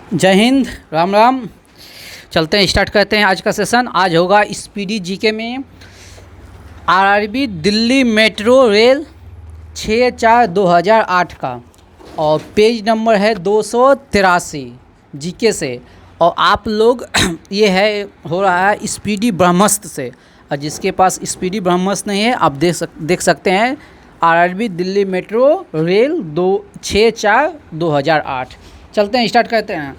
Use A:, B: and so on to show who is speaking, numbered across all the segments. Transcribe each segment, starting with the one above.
A: जय हिंद, राम राम। चलते हैं, स्टार्ट करते हैं आज का सेशन। आज होगा स्पीडी जीके में आरआरबी दिल्ली मेट्रो रेल 6/4/2008 का, और पेज नंबर है 283 जीके से। और आप लोग ये है हो रहा है स्पीडी ब्रह्मस्त्र से, और जिसके पास स्पीडी ब्रह्मस्त्र नहीं है आप देख सकते हैं आरआरबी दिल्ली मेट्रो रेल 6/4/2008। चलते हैं, स्टार्ट करते हैं।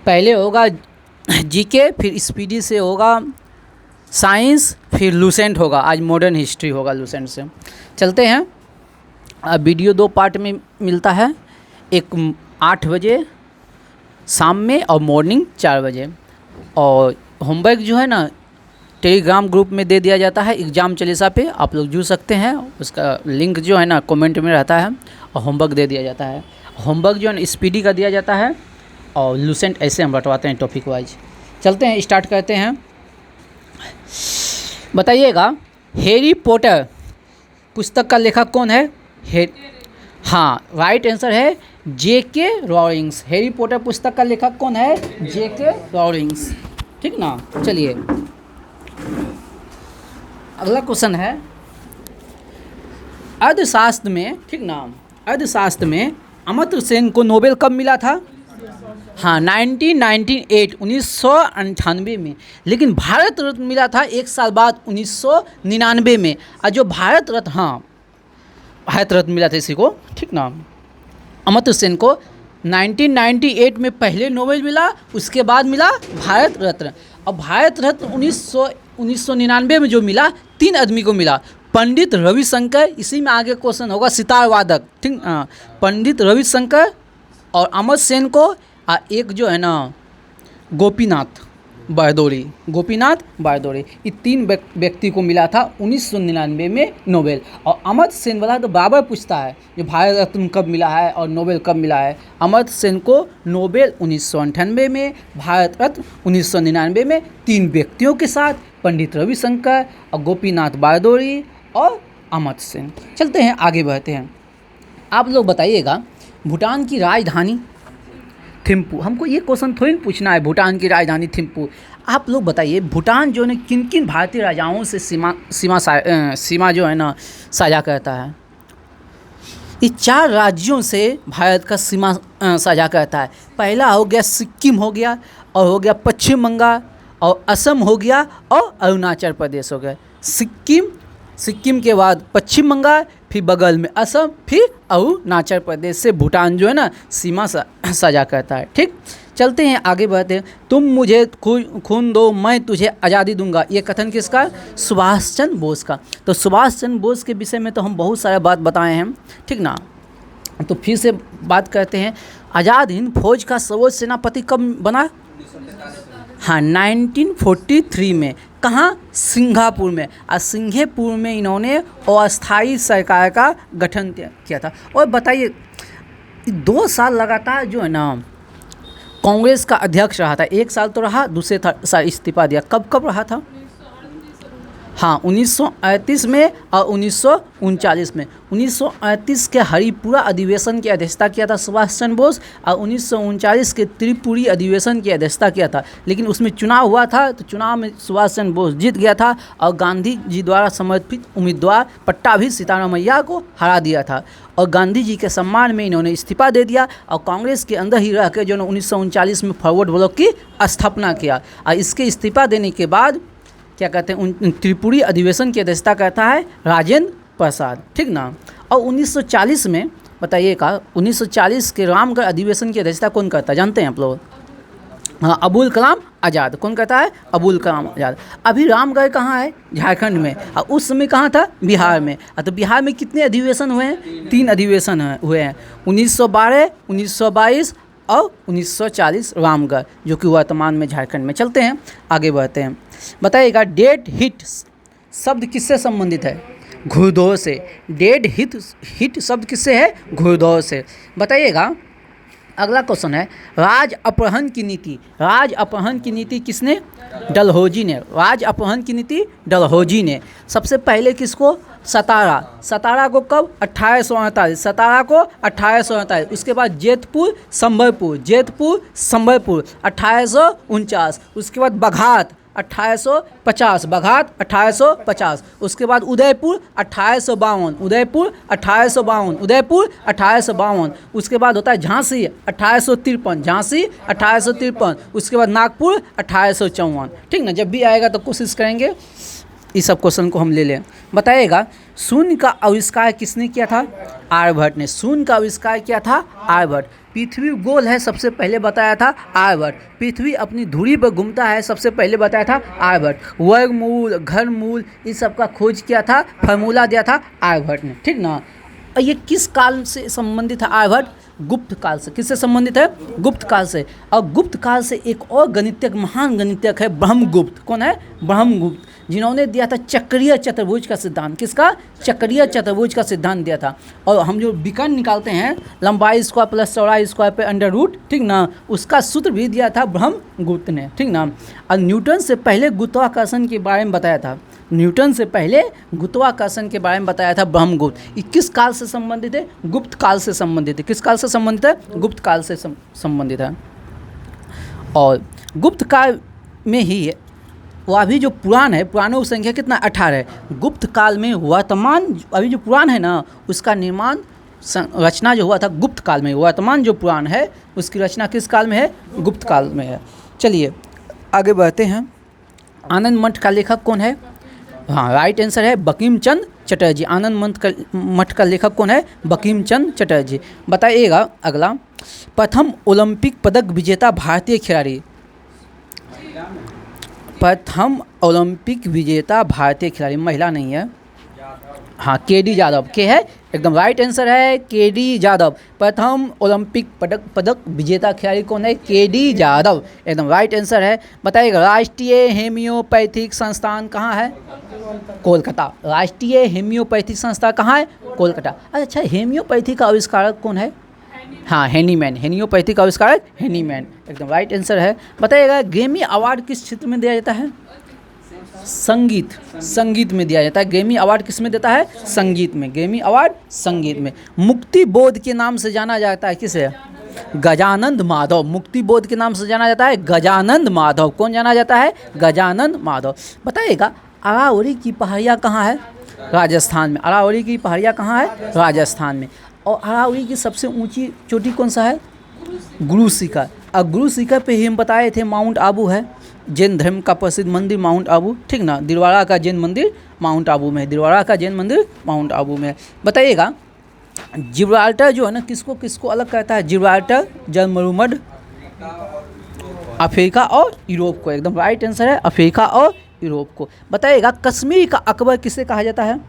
A: पहले होगा जीके, फिर स्पीडी से होगा साइंस, फिर लूसेंट होगा। आज मॉडर्न हिस्ट्री होगा लूसेंट से। चलते हैं। अब वीडियो 2 पार्ट में मिलता है, एक 8 बजे शाम में और मॉर्निंग 4 बजे। और होमवर्क जो है ना टेलीग्राम ग्रुप में दे दिया जाता है एग्ज़ाम चालीसा पे, आप लोग जुड़ सकते हैं। उसका लिंक जो है ना कमेंट में रहता है, और होमवर्क दे दिया जाता है। होमवर्क जो है ना स्पीडी का दिया जाता है, और लूसेंट ऐसे हम बंटवाते हैं टॉपिक वाइज। चलते हैं, स्टार्ट करते हैं। बताइएगा, हैरी पॉटर पुस्तक का लेखक कौन है? हाँ, राइट आंसर है J.K. रॉलिंग्स। हैरी पॉटर पुस्तक का लेखक कौन है? J.K. रॉलिंग्स। ठीक ना। चलिए, अगला क्वेश्चन है अर्थशास्त्र में। ठीक ना, अर्थशास्त्र में अमर्त्य सेन को नोबेल कब मिला था? हाँ, 1998 में। लेकिन भारत रत्न मिला था 1 साल बाद 1999 में। और जो भारत रत्न, हाँ भारत रत्न मिला था इसी को। ठीक ना, अमर्त्य सेन को 1998 में पहले नोबेल मिला, उसके बाद मिला भारत रत्न। और भारत रत्न 1999 में जो मिला 3 आदमी को मिला। पंडित रविशंकर, इसी में आगे क्वेश्चन होगा सितार वादक। ठीक, पंडित रविशंकर और अमर्त्य सेन को, और एक जो है ना गोपीनाथ बारदौरी। ये 3 व्यक्ति को मिला था 1999 में नोबेल। और अमर्त्य सेन वाला तो बार बार पूछता है जो भारत रत्न कब मिला है और नोबेल कब मिला है। अमर्त्य सेन को नोबेल 1998 में, भारत रत्न 1999 में, 3 व्यक्तियों के साथ, पंडित रविशंकर और गोपीनाथ बारदौरी और अमर्त्य सेन। चलते हैं, आगे बढ़ते हैं। आप लोग बताइएगा, भूटान की राजधानी थिम्पू। हमको ये क्वेश्चन थोड़ी पूछना है भूटान की राजधानी थिम्पू। आप लोग बताइए, भूटान जो है किन किन भारतीय राजाओं से सीमा जो है ना साझा करता है? ये 4 राज्यों से भारत का सीमा साझा करता है। पहला हो गया सिक्किम हो गया, और हो गया पश्चिम बंगाल, और असम हो गया, और अरुणाचल प्रदेश हो गया। सिक्किम के बाद पश्चिम बंगाल, फिर बगल में असम, फिर अरुणाचल प्रदेश से भूटान जो है ना सीमा साझा करता है। ठीक, चलते हैं, आगे बढ़ते हैं। तुम मुझे खून दो, मैं तुझे आज़ादी दूंगा। ये कथन किसका? सुभाष चंद्र बोस का। तो सुभाष चंद्र बोस के विषय में तो हम बहुत सारा बात बताए हैं। ठीक ना, तो फिर से बात करते हैं। आज़ाद हिंद फौज का सर्वोच्च सेनापति कब बना? हाँ, 1943 में। कहाँ? सिंगापुर में। और सिंगापुर में इन्होंने अस्थायी सरकार का गठन किया था। और बताइए, 2 साल लगातार जो है ना कांग्रेस का अध्यक्ष रहा था। 1 साल तो रहा, दूसरे साल इस्तीफा दिया। कब कब रहा था? हाँ, 1938 में और 1939 में। 1938 के हरिपुरा अधिवेशन की अध्यक्षता किया था सुभाष चंद्र बोस, और 1939 के त्रिपुरी अधिवेशन की अध्यक्षता किया था। लेकिन उसमें चुनाव हुआ था, तो चुनाव में सुभाष चंद्र बोस जीत गया था, और गांधी जी द्वारा समर्थित उम्मीदवार पट्टाभी सीतारामैया को हरा दिया था। और गांधी जी के सम्मान में इन्होंने इस्तीफा दे दिया, और कांग्रेस के अंदर ही रह के जो 1939 में फॉरवर्ड ब्लॉक की स्थापना किया। और इसके इस्तीफा देने के बाद क्या कहते हैं, उन त्रिपुरी अधिवेशन की अध्यक्षता करता है राजेंद्र प्रसाद। ठीक ना। और 1940 में बताइएगा, 1940 के रामगढ़ अधिवेशन की अध्यक्षता कौन करता है जानते हैं आप लोग? हाँ, अबुल कलाम आज़ाद। कौन करता है? अबुल कलाम आज़ाद। अभी रामगढ़ कहाँ है? झारखंड में। और उस समय कहाँ था? बिहार में। तो बिहार में कितने अधिवेशन हुए हैं? 3 अधिवेशन हुए हैं, 1912, 1922 और 1940 रामगढ़, जो कि वर्तमान में झारखंड में। चलते हैं, आगे बढ़ते हैं। बताइएगा, डेड हिट शब्द किससे संबंधित है? घुड़दौड़ से। डेड हिट शब्द किससे है? घुड़दौड़ से। बताइएगा, अगला क्वेश्चन है, राज अपहरण की नीति किसने? डलहौजी ने। राज अपहरण की नीति डलहौजी ने। सबसे पहले किसको सतारा, सतारा को कब 1848, सतारा को 1848। उसके बाद जेतपुर संबलपुर, जेतपुर संबलपुर 1849। उसके बाद बघात 1850, बघात 1850। उसके बाद उदयपुर 1852, उदयपुर 1852, उदयपुर 1852। उसके बाद होता है झांसी 1853, झांसी 1853। उसके बाद नागपुर 1854। ठीक ना, जब भी आएगा तो कोशिश करेंगे इस सब क्वेश्चन को हम ले लें। बताइएगा शून्य का आविष्कार किसने किया था? आर्यभट्ट ने शून्य का आविष्कार किया था, आर्यभट्ट। पृथ्वी गोल है सबसे पहले बताया था आर्यभट्ट। पृथ्वी अपनी धुरी पर घूमता है सबसे पहले बताया था आर्यभट्ट। वर्गमूल, घनमूल, इस सब का खोज किया था, फार्मूला दिया था आर्यभट्ट ने। ठीक ना, और ये किस काल से संबंधित है आर्यभट्ट? गुप्त काल से। किससे संबंधित है? गुप्त काल से। और गुप्त काल से एक और गणितज्ञ, महान गणितज्ञ है ब्रह्मगुप्त। कौन है? ब्रह्मगुप्त, जिन्होंने दिया था चक्रीय चतुर्भुज का सिद्धांत। किसका? चक्रीय चतुर्भुज का सिद्धांत दिया था। और हम जो विकर्ण निकालते हैं, लंबाई स्क्वायर प्लस चौड़ाई स्क्वायर पे अंडर रूट, ठीक ना, उसका सूत्र भी दिया था ब्रह्मगुप्त ने। ठीक ना। और न्यूटन से पहले गुरुत्वाकर्षण के बारे में बताया था, न्यूटन से पहले गुरुत्वाकर्षण के बारे में बताया था ब्रह्मगुप्त। ये किस काल से संबंधित है? गुप्त काल से संबंधित है। किस काल से संबंधित है? गुप्त काल से संबंधित है। और गुप्त काल में ही वो अभी जो पुराण है, पुराणों की संख्या कितना? 18 है। गुप्त काल में वर्तमान अभी जो पुराण है ना, उसका निर्माण रचना जो हुआ था गुप्त काल में। वर्तमान जो पुराण है उसकी रचना किस काल में है? गुप्त काल में है। चलिए आगे बढ़ते हैं। आनंद मठ का लेखक कौन है? हाँ, राइट आंसर है बंकिम चंद्र चटर्जी। आनंद मठ का लेखक कौन है? बंकिम चंद्र चटर्जी। बताइएगा अगला, प्रथम ओलंपिक पदक विजेता भारतीय खिलाड़ी। प्रथम ओलंपिक विजेता भारतीय खिलाड़ी, महिला नहीं है, हाँ, के.डी. यादव। के है? एकदम राइट आंसर है के.डी. यादव। प्रथम ओलंपिक पदक विजेता खिलाड़ी कौन है? के.डी. यादव, एकदम राइट आंसर है। बताइएगा राष्ट्रीय हेम्योपैथिक संस्थान कहाँ है? कोलकाता। राष्ट्रीय हेम्योपैथिक संस्था कहाँ है? कोलकाता। अच्छा, हेम्योपैथी का आविष्कारक कौन है? हाँ, हेनीमैन। हेम्योपैथी का आविष्कारक हेनीमैन, एकदम राइट आंसर है। बताइएगा ग्रैमी अवार्ड किस क्षेत्र में दिया जाता है? संगीत, संगीत में दिया जाता है। ग्रैमी अवार्ड किस में देता है? संगीत में। ग्रैमी अवार्ड संगीत में। मुक्ति बोध के नाम से जाना जाता है किसे? गजानंद माधव। मुक्ति बोध के नाम से जाना जाता है गजानंद माधव। कौन जाना जाता है? गजानंद माधव। बताइएगा अरावली की पहाड़ियाँ कहाँ है? राजस्थान में। अरावली की पहाड़ियाँ कहाँ है? राजस्थान में। और अरावली की सबसे ऊंची चोटी कौन सा है? गुरु शिखर। और गुरु शिखर पे ही हम बताए थे माउंट आबू है, जैन धर्म का प्रसिद्ध मंदिर माउंट आबू। ठीक ना, दिलवाड़ा का जैन मंदिर माउंट आबू में है। दिलवाड़ा का जैन मंदिर माउंट आबू में है। बताइएगा जिब्राल्टर जो है ना, किसको किसको अलग करता है? जिब्राल्टर जलमरुमड अफ्रीका और यूरोप को। एकदम राइट आंसर है अफ्रीका और यूरोप को। बताइएगा कश्मीर का अकबर किसे कहा जाता है?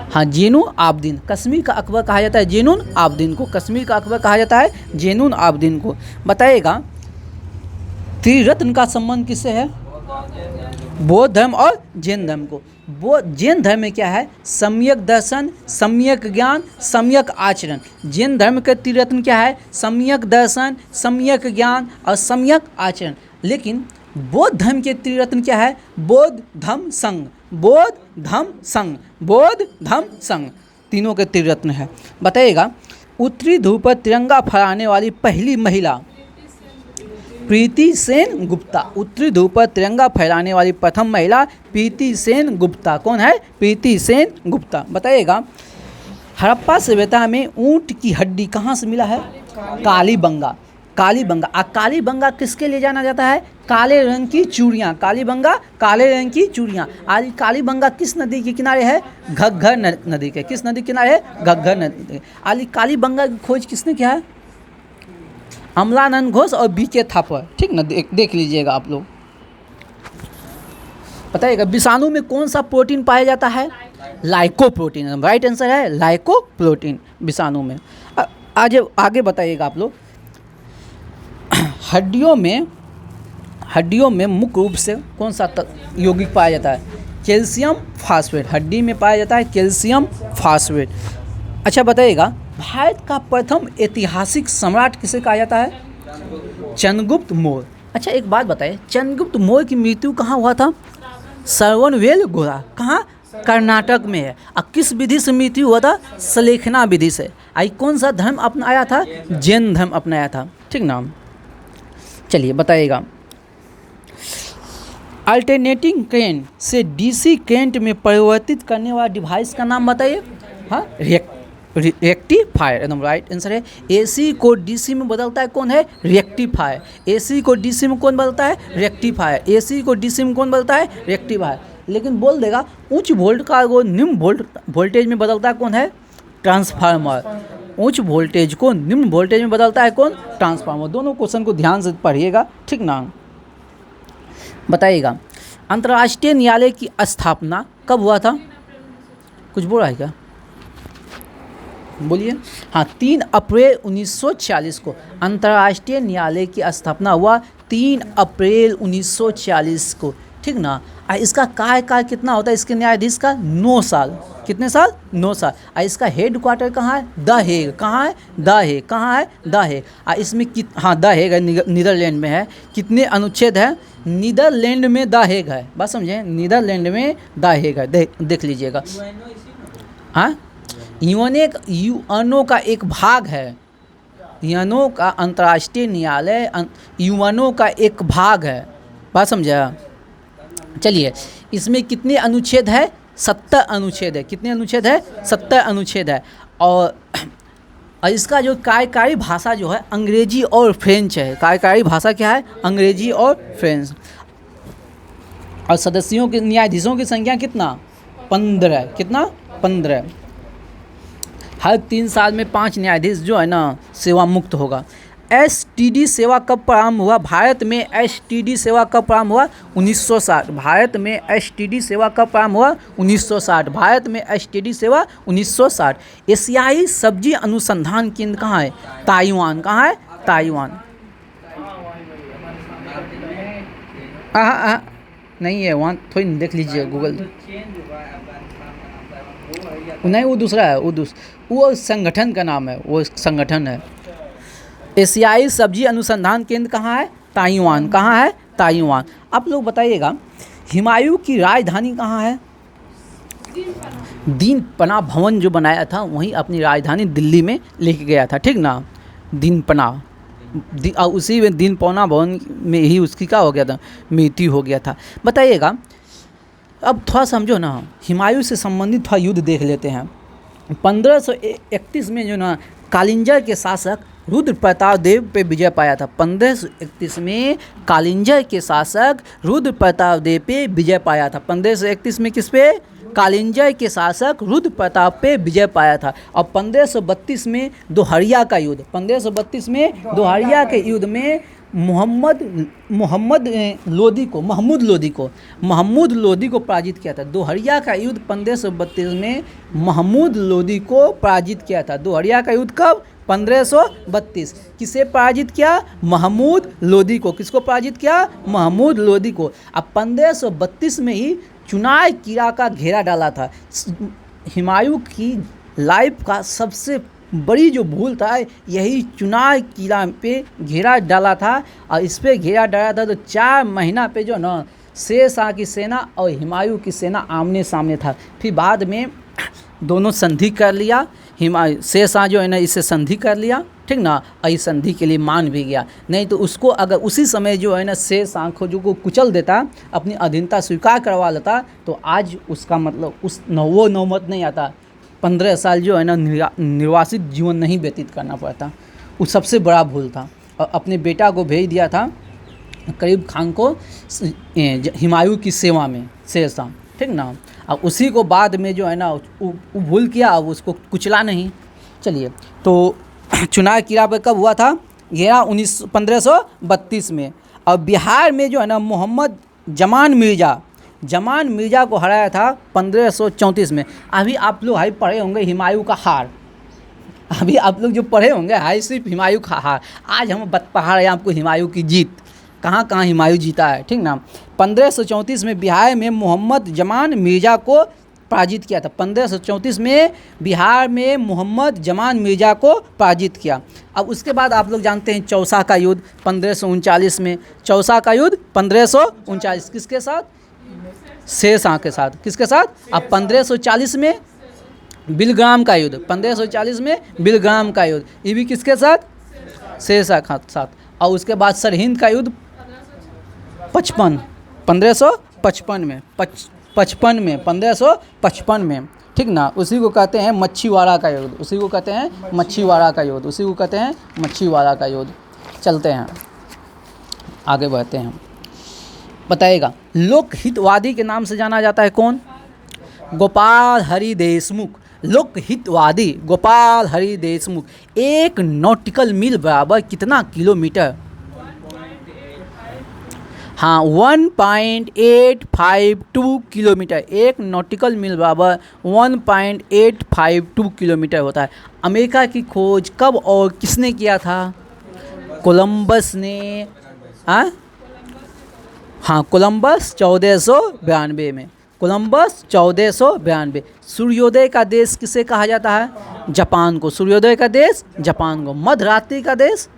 A: हाँ, जेनुन आबदीन। कश्मीर का अकबर कहा जाता है जेनुन आबदीन को। कश्मीर का अकबर कहा जाता है जेनुन आबदीन को। बताइएगा त्रिरत्न का संबंध किससे है? बौद्ध धर्म और जैन धर्म को। जैन धर्म में क्या है? सम्यक दर्शन, सम्यक ज्ञान, सम्यक आचरण। जैन धर्म के त्रिरत्न क्या है? सम्यक दर्शन, सम्यक ज्ञान और सम्यक आचरण। लेकिन बौद्ध धर्म के त्रिरत्न क्या है? बौद्ध धम्म संघ, बौद्ध धम्म संघ, बौद्ध धम्म संघ, तीनों के त्रिरत्न है। बताइएगा उत्तरी ध्रुव पर तिरंगा फहराने वाली पहली महिला? प्रीति सेन गुप्ता। उत्तरी ध्रुव पर तिरंगा फहराने वाली प्रथम महिला प्रीति सेन गुप्ता। कौन है? प्रीति सेन गुप्ता। बताइएगा हड़प्पा सभ्यता में ऊंट की हड्डी कहाँ से मिला है? कालीबंगा। कालीबंगा। कालीबंगा किसके लिए जाना जाता है? काले रंग की चूड़ियाँ। कालीबंगा काले रंग की चूड़ियाँ। आज कालीबंगा किस नदी के किनारे है? घग्गर नदी के। किस नदी के किनारे है? घग्गर नदी। आज कालीबंगा की खोज किसने किया है? अमलानंद घोष और बी.के. थापर। ठीक ना, देख लीजिएगा आप लोग। बताइएगा विषाणु में कौन सा प्रोटीन पाया जाता है? लाइकोप्रोटीन। राइट आंसर है लाइकोप्रोटीन विषाणु में। आज आगे बताइएगा आप लोग हड्डियों में मुख्य रूप से कौन सा यौगिक पाया जाता है? Calcium phosphate. हड्डी में पाया जाता है कैल्शियम फास्फेट। अच्छा बताइएगा भारत का प्रथम ऐतिहासिक सम्राट किसे कहा जाता है? चंद्रगुप्त मौर्य। अच्छा एक बात बताइए, चंद्रगुप्त मौर्य की मृत्यु कहाँ हुआ था? श्रवणबेलगोला। कहाँ? कर्नाटक में है। और किस विधि से मृत्यु हुआ था? सलेखना विधि से। आई कौन सा धर्म अपनाया था? जैन धर्म अपनाया था, ठीक ना। चलिए बताइएगा, अल्टरनेटिंग करेंट से डीसी करेंट में परिवर्तित करने वाला डिवाइस का नाम बताइए। हाँ, रेक्टिफायर, एकदम राइट आंसर है। एसी को डीसी में बदलता है कौन है? रेक्टिफायर। एसी को डीसी में कौन बदलता है? रेक्टिफायर। एसी को डीसी में कौन बदलता है? रेक्टिफायर। लेकिन बोल देगा उच्च वोल्ट का वो निम्न वोल्टेज में बदलता है कौन है? ट्रांसफार्मर। उच्च वोल्टेज को निम्न वोल्टेज में बदलता है कौन? ट्रांसफार्मर। दोनों क्वेश्चन को ध्यान से पढ़िएगा, ठीक ना। बताइएगा, अंतर्राष्ट्रीय न्यायालय की स्थापना कब हुआ था? कुछ बोल रहा है क्या? बोलिए। हाँ, 3 अप्रैल 1946 को अंतर्राष्ट्रीय न्यायालय की स्थापना हुआ, 3 अप्रैल 1946 को, ठीक ना। इसका कार्यकाल कितना होता है इसके न्यायाधीश का? 9 साल। कितने साल? 9 साल। इसका हेड क्वार्टर कहाँ है? The Hague. कहाँ है? The Hague. कहाँ है? The Hague. इसमें हाँ, द हेग है, नीदरलैंड में है। कितने अनुच्छेद है? नीदरलैंड में द हेग है, बात समझे, नीदरलैंड में द हेग है, देख लीजिएगा। हाँ, यूएनओ का एक भाग है। यूएनओ का अंतर्राष्ट्रीय न्यायालय यूएनओ का एक भाग है, बात समझा। चलिए, इसमें कितने अनुच्छेद है? 70 अनुच्छेद है। कितने अनुच्छेद है? 70 अनुच्छेद है। और इसका जो कार्यकारी भाषा जो है अंग्रेजी और फ्रेंच है। कार्यकारी भाषा क्या है? अंग्रेजी और फ्रेंच। और सदस्यों के न्यायाधीशों की संख्या कितना? 15। कितना? 15। हर 3 साल में 5 न्यायाधीश जो है ना सेवा मुक्त होगा। एसटीडी सेवा कब प्रारंभ हुआ? भारत में एसटीडी सेवा कब प्रारंभ हुआ? 1960। भारत में एसटीडी सेवा कब प्रारंभ हुआ? 1960। भारत में एसटीडी सेवा 1960। एशियाई सब्जी अनुसंधान केंद्र कहाँ है? ताइवान। कहाँ है? ताइवान। नहीं है वहाँ, थोड़ी देख लीजिए गूगल। नहीं, वो दूसरा है, वो संगठन का नाम है, वो संगठन है। एशियाई सब्जी अनुसंधान केंद्र कहाँ है? ताइवान। कहाँ है? ताइवान। आप लोग बताइएगा, हुमायूं की राजधानी कहाँ है? दीन पनाह भवन जो बनाया था वहीं अपनी राजधानी दिल्ली में लेके गया था, ठीक ना। दीन पनाह, उसी में दीन पनाह भवन में ही उसकी क्या हो गया था? मृत्यु हो गया था। बताइएगा, अब थोड़ा समझो ना, हुमायूं से संबंधित थोड़ा युद्ध देख लेते हैं। 1531 में जो ना कालिंजर के शासक रुद्र प्रताप देव पे विजय पाया था। 1531 में कालिंजर के शासक रुद्र प्रताप देव पे विजय पाया था। 1531 में किस पे? कालिंजर के शासक रुद्र प्रताप पे विजय पाया था। और 1532 में दोहरिया का युद्ध, 1532 में दोहरिया के युद्ध में महमूद लोदी को पराजित किया था। दोहरिया का युद्ध 1532 में महमूद लोदी को पराजित किया था। दोहरिया का युद्ध कब? 1532। किसे पराजित किया? महमूद लोदी को। किसको पराजित किया? महमूद लोदी को। अब 1532 में ही चुनाव किला का घेरा डाला था। हुमायूं की लाइफ का सबसे बड़ी जो भूल था यही चुनाव किला पे घेरा डाला था। और इस पे घेरा डाला था तो 4 महीना पे जो ना शेर शाह की सेना और हुमायूं की सेना आमने सामने था। फिर बाद में दोनों संधि कर लिया। शेर शाह जो है ना इससे संधि कर लिया, ठीक ना। और इस संधि के लिए मान भी गया। नहीं तो उसको अगर उसी समय जो है ना शेर शाह को कुचल देता, अपनी अधीनता स्वीकार करवा लेता, तो आज उसका मतलब उस वो नौबत नहीं आता। 15 साल जो है ना निर्वासित जीवन नहीं व्यतीत करना पड़ता। वो सबसे बड़ा भूल था। और अपने बेटा को भेज दिया था करीब खान को हुमायूं की सेवा में, शेर शाह, ठीक ना। अब उसी को बाद में जो है ना वो भूल किया, अब उसको कुचला नहीं। चलिए, तो चुनाव किला पर कब हुआ था? घेरा 1532 में। और बिहार में जो है ना मोहम्मद जमान मिर्ज़ा को हराया था 1534 में। अभी आप लोग हाई पढ़े होंगे हुमायूं का हार। अभी आप लोग जो पढ़े होंगे हाई सिर्फ हुमायूं का हार। आज हम पढ़ा रहे हैं आपको हुमायूं की जीत। कहाँ कहाँ हुमायूं जीता है, ठीक ना। 1534 में बिहार में मोहम्मद जमान मिर्ज़ा को पराजित किया था। 1534 में बिहार में मोहम्मद जमान मिर्ज़ा को पराजित किया। अब उसके बाद आप लोग जानते हैं चौसा का युद्ध 1539 में। चौसा का युद्ध 1539 किसके साथ? शेरशाह के साथ। किसके साथ? अब 1540 में बिलग्राम का युद्ध, 1540 में बिलग्राम का युद्ध, ये भी किसके साथ? शेरशाह के साथ। और उसके बाद सरहिंद का युद्ध 1555 में, 1555 में, ठीक ना। उसी को कहते हैं मच्छीवाड़ा का युद्ध, उसी को कहते हैं मच्छीवाड़ा का युद्ध, उसी को कहते हैं मच्छीवाड़ा का युद्ध। चलते हैं आगे बढ़ते हैं। बताइएगा लोकहितवादी के नाम से जाना जाता है कौन? गोपाल हरि देशमुख। लोकहितवादी गोपाल हरि देशमुख। एक नॉटिकल मील बराबर कितना किलोमीटर? हाँ 1.852 किलोमीटर। एक नॉटिकल मील बराबर 1.852 किलोमीटर होता है। अमेरिका की खोज कब और किसने किया था? कोलंबस ने। हाँ कोलंबस 1492 में, कोलंबस 1492। सूर्योदय का देश किसे कहा जाता है? जापान को। सूर्योदय का देश जापान को। मध्यरात्रि का देश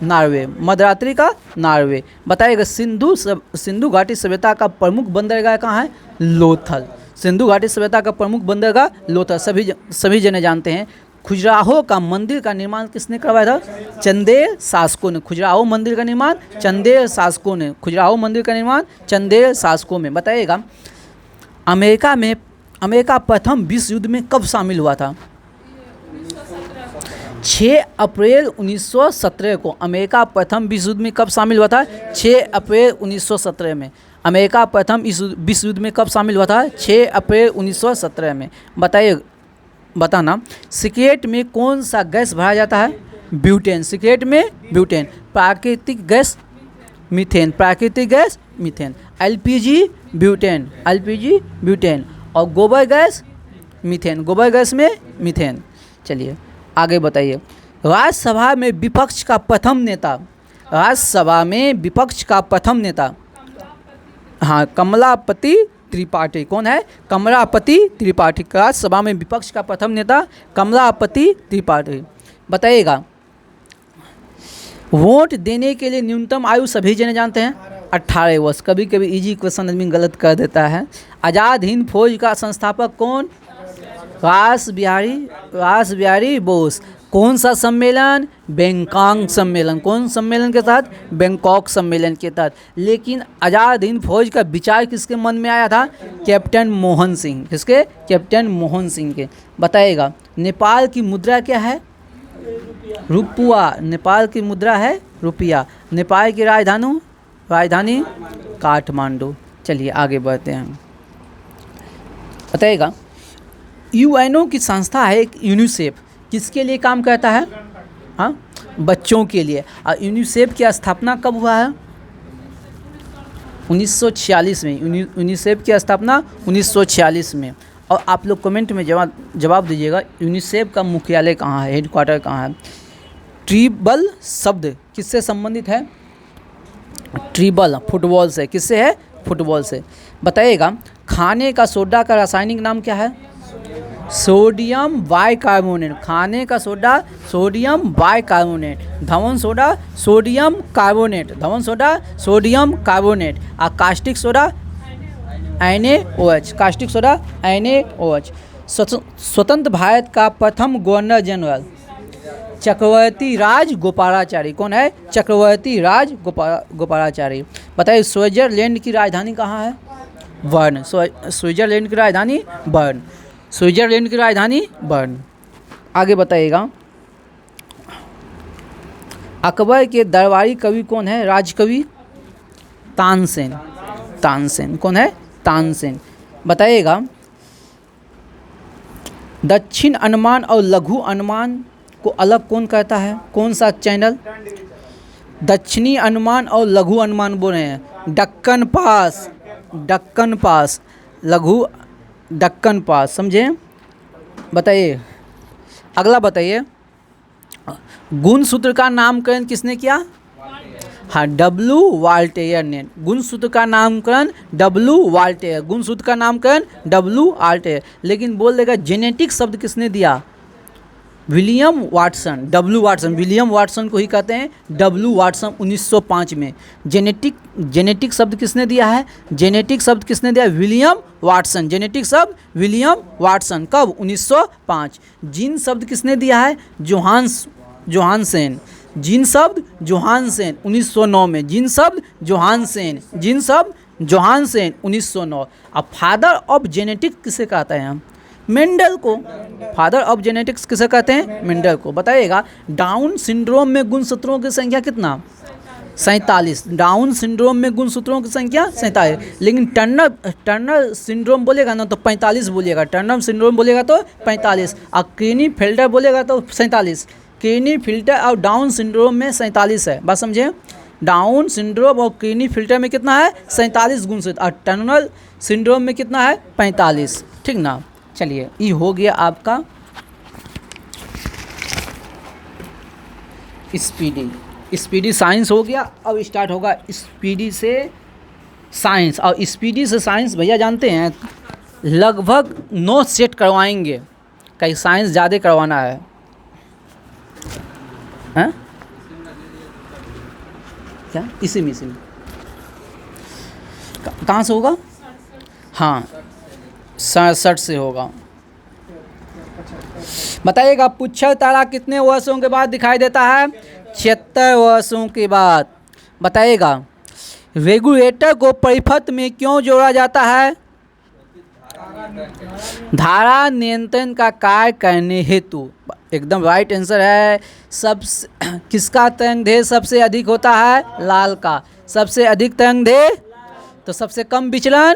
A: नॉर्वे, मध्यरात्रि का नॉर्वे। बताइएगा सिंधु घाटी सभ्यता का प्रमुख बंदरगाह कहाँ है? लोथल। सिंधु घाटी सभ्यता का प्रमुख बंदरगाह लोथल, सभी जने जानते हैं। खजुराहो का मंदिर का निर्माण किसने करवाया था? चंदेल शासकों ने। खजुराहो मंदिर का निर्माण चंदेल शासकों ने। खजुराहो मंदिर का निर्माण चंदेल शासकों में। बताइएगा अमेरिका प्रथम विश्व युद्ध में कब शामिल हुआ था? 6 अप्रैल 1917 को। अमेरिका प्रथम विश्व युद्ध में कब शामिल हुआ था? 6 अप्रैल 1917 में। अमेरिका प्रथम विश्व युद्ध में कब शामिल हुआ था? 6 अप्रैल 1917 में। बताना सिगरेट में कौन सा गैस भरा जाता है? ब्यूटेन। सिगरेट में ब्यूटेन। प्राकृतिक गैस मीथेन, प्राकृतिक gas methane. LPG butane, LPG butane. और गोबर गैस मीथेन, गोबर गैस में मीथेन। चलिए आगे बताइए। राज्यसभा में विपक्ष का प्रथम नेता, राज्यसभा में विपक्ष का प्रथम नेता, हाँ कमलापति त्रिपाठी। कौन है? कमलापति त्रिपाठी। राज्यसभा में विपक्ष का प्रथम नेता कमलापति त्रिपाठी। बताइएगा वोट देने के लिए न्यूनतम आयु सभी जने जानते हैं 18 वर्ष। कभी कभी इजी क्वेश्चन आदमी गलत कर देता है। आज़ाद हिंद फौज का संस्थापक कौन? रास बिहारी बोस। कौन सा सम्मेलन? बैंकॉक सम्मेलन। कौन सम्मेलन के तहत? बैंकॉक सम्मेलन के तहत। लेकिन आज़ाद हिंद फौज का विचार किसके मन में आया था? कैप्टन मोहन सिंह। किसके? कैप्टन मोहन सिंह के। बताइएगा नेपाल की मुद्रा क्या है? रुपया। नेपाल की मुद्रा है रुपया। नेपाल की राजधानी काठमांडू। चलिए आगे बढ़ते हैं। बताइएगा यूएनओ की संस्था है एक यूनिसेफ, किसके लिए काम करता है? हाँ बच्चों के लिए। और यूनिसेफ की स्थापना कब हुआ है? 1946 में। यूनिसेफ की स्थापना 1946 में। और आप लोग कमेंट में जवाब दीजिएगा यूनिसेफ का मुख्यालय कहाँ है, हेडक्वार्टर कहाँ है? ट्रिबल शब्द किससे संबंधित है? ट्रिबल फुटबॉल से। किससे है? फुटबॉल से। बताइएगा खाने का सोडा का रासायनिक नाम क्या है? Sodium bicarbonate. खाने का सोडा सोडियम बाइकार्बोनेट। धवन सोडा सोडियम कार्बोनेट, धवन सोडा सोडियम कार्बोनेट। और caustic soda NaOH, caustic soda NaOH। स्वतंत्र भारत का प्रथम गवर्नर जनरल चक्रवर्ती राज गोपालाचारी। कौन है? चक्रवर्ती राज गोपालाचारी। बताइए स्विट्जरलैंड की राजधानी कहाँ है? बर्न। स्विट्जरलैंड की राजधानी बर्न। स्विट्जरलैंड की राजधानी बर्न। आगे बताइएगा अकबर के दरबारी कवि कौन है? राजकवि तानसेन। तानसेन। कौन है? तानसेन। बताइएगा दक्षिण अंडमान और लघु अंडमान को अलग कौन कहता है? कौन सा चैनल? दक्षिणी अंडमान और लघु अंडमान बोल रहे हैं। दक्कन पास, दक्कन पास, लघु दक्कन पास। समझे? बताइए अगला बताइए गुणसूत्र का नामकरण किसने किया? हाँ W वाल्टेयर ने। गुणसूत्र का नामकरण W वाल्टेयर। गुणसूत्र का नामकरण W वाल्टेयर। लेकिन बोल देगा जेनेटिक शब्द किसने दिया? William Watson, W Watson, William Watson को ही कहते हैं डब्ल्यू वाटसन 1905 में। जेनेटिक शब्द किसने दिया है? जेनेटिक शब्द किसने दिया? William Watson. जेनेटिक शब्द विलियम वाटसन, कब? 1905। जीन शब्द किसने दिया है? जोहानसेन। जीन शब्द जोहानसेन 1909 में। जीन शब्द जोहानसेन, जीन शब्द जोहानसेन 1909। अब फादर ऑफ जेनेटिक्स किसे कहते हैं हम? मेंडल को। फादर ऑफ जेनेटिक्स किसे कहते हैं? मेंडल को। बताइएगा डाउन सिंड्रोम में गुणसूत्रों की संख्या कितना? 47। डाउन सिंड्रोम में गुणसूत्रों की संख्या 47। लेकिन टर्नर सिंड्रोम बोलेगा ना तो 45 बोलिएगा। टर्नर सिंड्रोम बोलेगा तो 45 और क्लीनीफेल्टर बोलेगा तो 47। क्लीनीफेल्टर और डाउन सिंड्रोम में 47 है, बात समझे? डाउन सिंड्रोम और क्लीनीफेल्टर में कितना है? 47 गुणसूत्र और टर्नर सिंड्रोम में कितना है? 45। ठीक ना। चलिए ये हो गया आपका स्पीडी साइंस हो गया। अब स्टार्ट होगा स्पीडी से साइंस। और स्पीडी से साइंस भैया जानते हैं लगभग 9 सेट करवाएंगे, कहीं साइंस ज़्यादा करवाना है। हैं? क्या? इसी में कहाँ से होगा? हाँ 67 से होगा। बताइएगा पुच्छर तारा कितने वर्षों के बाद दिखाई देता है? 76 वर्षों के बाद। बताइएगा रेगुलेटर को परिपथ में क्यों जोड़ा जाता है? धारा नियंत्रण का कार्य करने हेतु। एकदम राइट आंसर है। किसका तरंगदैर्घ्य सबसे अधिक होता है? लाल का। सबसे अधिक तरंगदैर्घ्य तो सबसे कम विचलन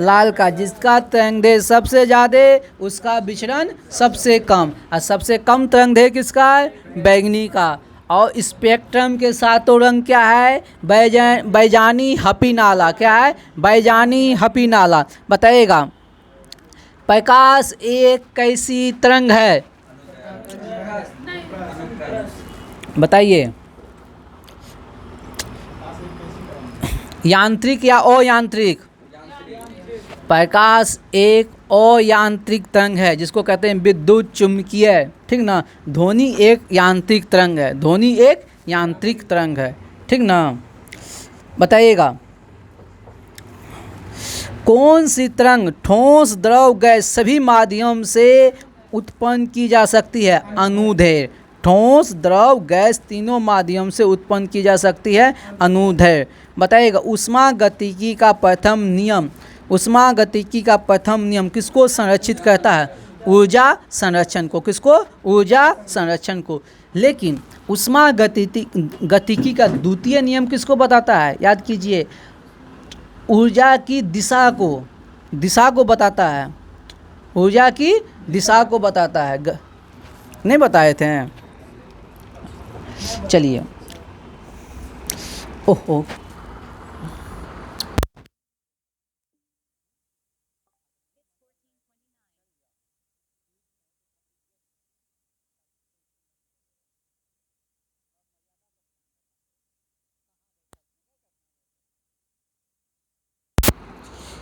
A: लाल का। जिसका तरंगदैर्घ्य सबसे ज़्यादा उसका विचलन सबसे कम। और सबसे कम तरंगदैर्घ्य किसका है? बैंगनी का। और स्पेक्ट्रम के सातों रंग क्या है? बैजानी हपी नाला। क्या है? बैजानी हपी नाला। बताइएगा प्रकाश एक कैसी तरंग है? बताइए यांत्रिक या अयांत्रिक? प्रकाश एक अयांत्रिक तरंग है जिसको कहते हैं विद्युत चुम्बकीय। ठीक ना। ध्वनि एक यांत्रिक तरंग है। ध्वनि एक यांत्रिक तरंग है। ठीक ना। बताइएगा कौन सी तरंग ठोस द्रव गैस सभी माध्यम से उत्पन्न की जा सकती है? अनुदैर्घ्य। ठोस द्रव गैस तीनों माध्यम से उत्पन्न की जा सकती है। अनुदैर्घ्य। बताइएगा ऊष्मागतिकी का प्रथम नियम। ऊष्मागतिकी का प्रथम नियम किसको संरक्षित करता है? ऊर्जा संरक्षण को। किसको? ऊर्जा संरक्षण को। लेकिन ऊष्मागतिकी का द्वितीय नियम किसको बताता है? याद कीजिए ऊर्जा की दिशा को बताता है। ऊर्जा की दिशा को बताता है। नहीं बताए थे? चलिए ओहो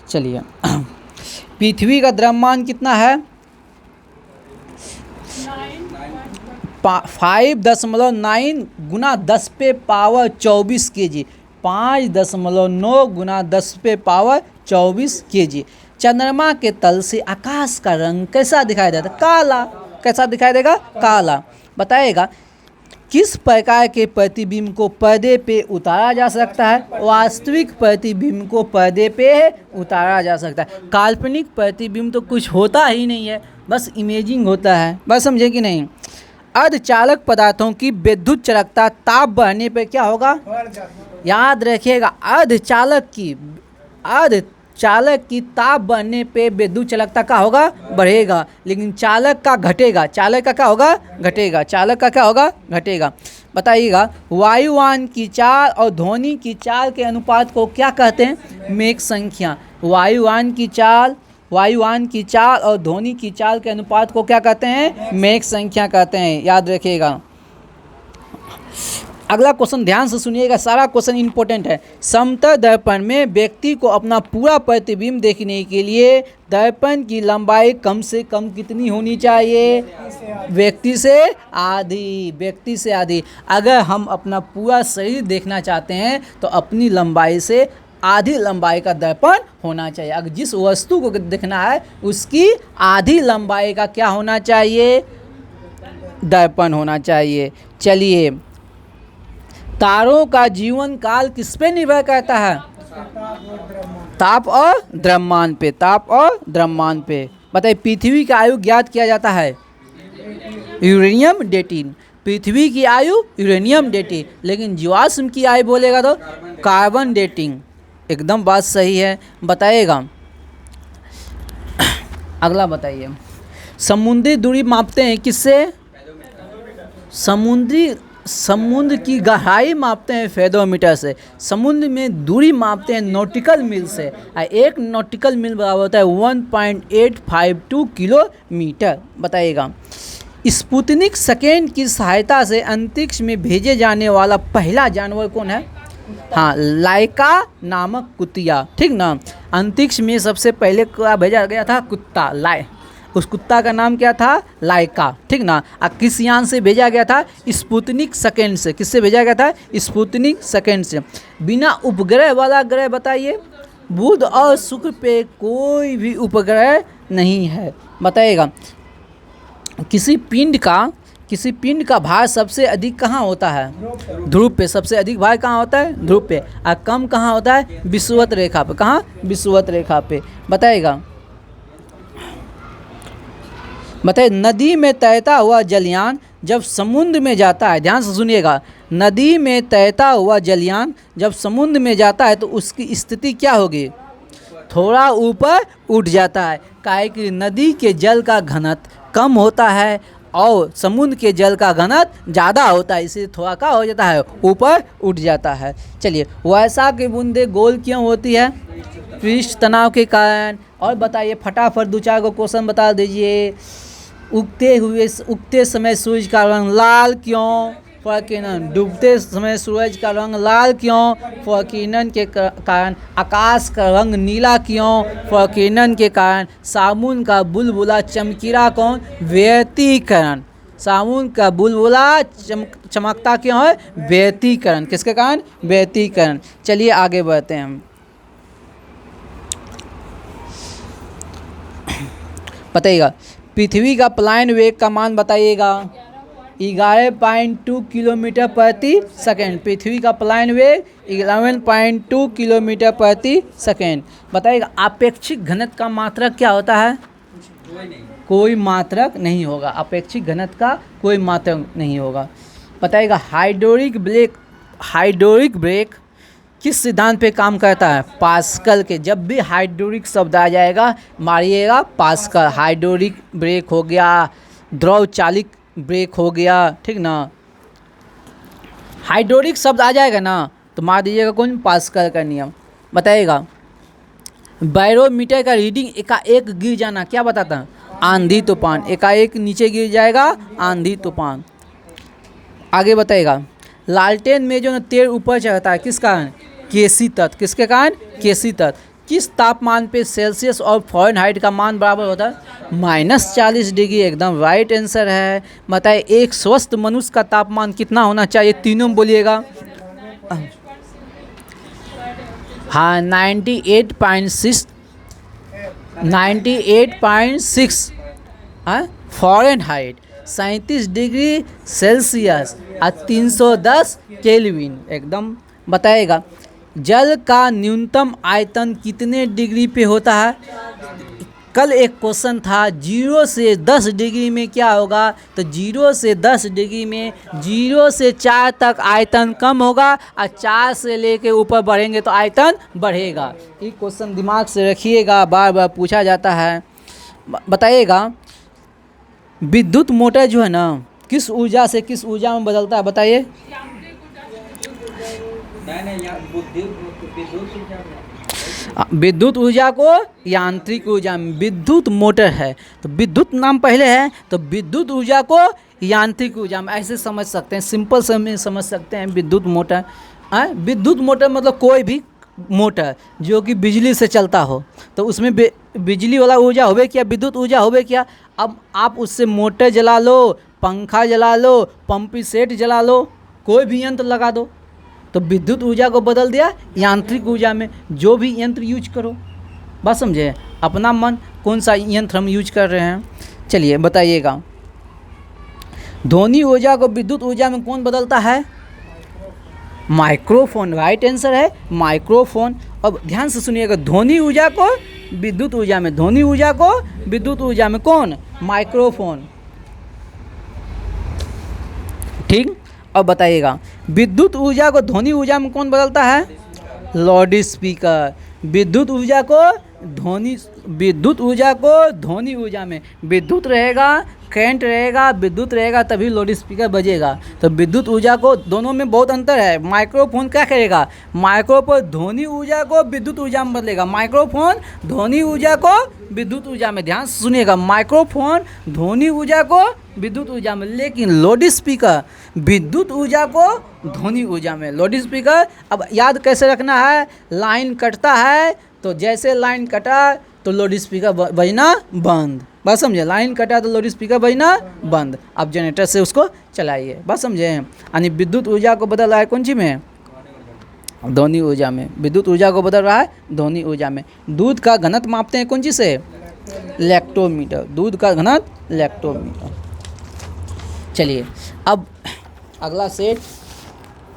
A: चलिए पृथ्वी का द्रव्यमान कितना है? 5.9 गुना 10 पे पावर 24 kg। 5.9 गुना 10 पे पावर 24 kg। चंद्रमा के तल से आकाश का रंग कैसा दिखाई देता? काला। कैसा दिखाई देगा? काला। बताइएगा किस प्रकार के प्रतिबिंब को पर्दे पे उतारा जा सकता है? वास्तविक प्रतिबिंब को पर्दे पे उतारा जा सकता है। काल्पनिक प्रतिबिंब तो कुछ होता ही नहीं है, बस इमेजिंग होता है। बस समझे कि नहीं? अर्धचालक पदार्थों की विद्युत चालकता ताप बढ़ने पे क्या होगा? याद रखिएगा अर्धचालक की ताप बढ़ने पे विद्युत चालकता का होगा? बढ़ेगा। लेकिन चालक का घटेगा। चालक का क्या होगा? घटेगा। चालक का क्या होगा? घटेगा। बताइएगा वायुयान की चाल और ध्वनि की चाल के अनुपात को क्या कहते हैं? मेक संख्या। वायुयान की चाल और ध्वनि की चाल के अनुपात को क्या कहते हैं? मेक संख्या कहते हैं। याद रखिएगा अगला क्वेश्चन ध्यान से सुनिएगा, सारा क्वेश्चन इंपॉर्टेंट है। समतल दर्पण में व्यक्ति को अपना पूरा प्रतिबिंब देखने के लिए दर्पण की लंबाई कम से कम कितनी होनी चाहिए? व्यक्ति से आधी। अगर हम अपना पूरा शरीर देखना चाहते हैं तो अपनी लंबाई से आधी लंबाई का दर्पण होना चाहिए। अगर जिस वस्तु को देखना है उसकी आधी लंबाई का क्या होना चाहिए? दर्पण होना चाहिए। चलिए, तारों का जीवन काल किस पे निर्भर करता है? ताप और द्रव्यमान पे। बताइए, पृथ्वी की आयु ज्ञात किया जाता है यूरेनियम डेटिंग। पृथ्वी की आयु यूरेनियम डेटिंग, लेकिन जीवाश्म की आयु बोलेगा तो कार्बन डेटिंग। एकदम बात सही है। बताइएगा, अगला बताइए, समुद्री दूरी मापते हैं किससे? समुद्र की गहराई मापते हैं फेदोमीटर से। समुद्र में दूरी मापते हैं नॉटिकल मील से। एक नॉटिकल मील बराबर होता है 1.852 किलोमीटर। बताइएगा, स्पुतनिक सेकेंड की सहायता से अंतरिक्ष में भेजे जाने वाला पहला जानवर कौन है? हाँ, लाइका नामक कुतिया। ठीक ना। अंतरिक्ष में सबसे पहले क्या भेजा गया था? कुत्ता। उस कुत्ता का नाम क्या था? लाइका। ठीक ना। किस यान से भेजा गया था? स्पुतनिक सेकेंड से। किससे भेजा गया था? स्पुतनिक सेकेंड से। बिना उपग्रह वाला ग्रह बताइए। बुध और शुक्र पे कोई भी उपग्रह नहीं है। बताइएगा, किसी पिंड का भार सबसे अधिक कहाँ होता है? ध्रुव पे। सबसे अधिक भार कहाँ होता है? ध्रुव पे। और कम कहाँ होता है? विषुवत रेखा पे। कहाँ? विषुवत रेखा पे। बताइएगा, नदी में तैरता हुआ जलयान जब समुद्र में जाता है, ध्यान से सुनिएगा, नदी में तैरता हुआ जलयान जब समुद्र में जाता है तो उसकी स्थिति क्या होगी? थोड़ा ऊपर उठ जाता है। काहे कि नदी के जल का घनत्व कम होता है और समुद्र के जल का घनत्व ज़्यादा होता है, इसलिए थोड़ा क्या हो जाता है? ऊपर उठ जाता है। चलिए, वर्षा की बूंदें गोल क्यों होती है? पृष्ठ तनाव के कारण। और बताइए, फटाफट 2-4 को क्वेश्चन बता दीजिए। उगते समय सूरज का रंग लाल क्यों? फॉरकिनन। डूबते समय सूरज का रंग लाल क्यों? फॉरकिनन के कारण। आकाश का रंग नीला क्यों? फॉरकिनन के कारण। साबुन का बुलबुला चमकीला कौन? व्यतिकरण। साबुन का बुलबुला चमकता क्यों है? व्यतिकरण। किसके कारण? व्यतिकरण। चलिए आगे बढ़ते हैं हम। बताइएगा, पृथ्वी का पलायन वेग का मान बताइएगा। 11.2 किलोमीटर प्रति सेकेंड। पृथ्वी का पलायन वेग 11.2 किलोमीटर प्रति सेकेंड। बताइएगा, आपेक्षिक घनत्व का मात्रक क्या होता है? कोई मात्रक नहीं होगा। अपेक्षिक घनत्व का कोई मात्रक नहीं होगा। बताइएगा, हाइड्रोलिक ब्रेक किस सिद्धांत पे काम करता है? पास्कल के। जब भी हाइड्रोलिक शब्द आ जाएगा मारिएगा पास्कल। हाइड्रोलिक ब्रेक हो गया, द्रव चालित ब्रेक हो गया। ठीक ना। हाइड्रोलिक शब्द आ जाएगा ना तो मार दीजिएगा कौन? पास्कल का नियम। बताइएगा, बैरोमीटर का रीडिंग एकाएक गिर जाना क्या बताता है? आंधी तूफान। एकाएक नीचे गिर जाएगा, आंधी तूफान। आगे बताइएगा, लालटेन में जो तेल ऊपर चढ़ता है किस कारण? केसी तत्व। किसके कारण? केसी तत्व। किस तापमान पे सेल्सियस और फ़ारेनहाइट का मान बराबर होता है? -40 डिग्री। एकदम राइट आंसर है। बताइए, एक स्वस्थ मनुष्य का तापमान कितना होना चाहिए? तीनों बोलिएगा। हाँ, 98.6 फ़ारेनहाइट, 37 डिग्री सेल्सियस और 310 केल्विन। एकदम। बताएगा, जल का न्यूनतम आयतन कितने डिग्री पे होता है? कल एक क्वेश्चन था 0 से 10 डिग्री में क्या होगा? तो 0 से 10 डिग्री में 0 से 4 तक आयतन कम होगा और 4 से लेके ऊपर बढ़ेंगे तो आयतन बढ़ेगा। ये क्वेश्चन दिमाग से रखिएगा, बार बार पूछा जाता है। बताइएगा, विद्युत मोटर जो है ना किस ऊर्जा से किस ऊर्जा में बदलता है? बताइए। विद्युत ऊर्जा को यांत्रिक ऊर्जा में। विद्युत मोटर है तो विद्युत नाम पहले है तो विद्युत ऊर्जा को यांत्रिक ऊर्जा में, ऐसे समझ सकते हैं, सिंपल से समझ सकते हैं। विद्युत मोटर, विद्युत मोटर मतलब कोई भी मोटर जो कि बिजली से चलता हो, तो उसमें बिजली वाला ऊर्जा होवे क्या, विद्युत ऊर्जा होवे क्या। अब आप उससे मोटर जला लो, पंखा जला लो, पंपी सेट जला लो, कोई भी यंत्र लगा दो, तो विद्युत ऊर्जा को बदल दिया यांत्रिक ऊर्जा में। जो भी यंत्र यूज करो, बात समझे, अपना मन कौन सा यंत्र हम यूज कर रहे हैं। चलिए बताइएगा, ध्वनि ऊर्जा को विद्युत ऊर्जा में कौन बदलता है, माइक्रोफोन, राइट आंसर है माइक्रोफोन। अब ध्यान से सुनिएगा, ध्वनि ऊर्जा को विद्युत ऊर्जा में, ध्वनि ऊर्जा को विद्युत ऊर्जा में कौन, माइक्रोफोन, ठीक। अब बताइएगा, विद्युत ऊर्जा को ध्वनि ऊर्जा में कौन बदलता है, लाउड स्पीकर। विद्युत ऊर्जा को ध्वनि ऊर्जा में, विद्युत रहेगा, करंट रहेगा, विद्युत रहेगा, तभी लाउड स्पीकर बजेगा। तो विद्युत ऊर्जा को, दोनों में बहुत अंतर है। माइक्रोफोन क्या करेगा, माइक्रोफोन ध्वनि ऊर्जा को विद्युत ऊर्जा में बदलेगा, माइक्रोफोन ध्वनि ऊर्जा को विद्युत ऊर्जा में, ध्यान से सुनिएगा, माइक्रोफोन ध्वनि ऊर्जा को विद्युत ऊर्जा में, लेकिन लाउड स्पीकर विद्युत ऊर्जा को ध्वनि ऊर्जा में। लाउड स्पीकर अब याद कैसे रखना है, लाइन कटता है तो जैसे लाइन कटा तो लाउड स्पीकर बजना बंद, बात समझे, लाइन कटा तो लाउड स्पीकर बजना बंद। आप जनरेटर से उसको चलाइए, बात समझे। यानी विद्युत ऊर्जा को बदल रहा है कौन सी में, ध्वनि ऊर्जा में, विद्युत ऊर्जा को बदल रहा है ध्वनि ऊर्जा में। दूध का घनत्व मापते हैं कौन सी से, लैक्टोमीटर, दूध का घनत्व लैक्टोमीटर। चलिए अब अगला सेट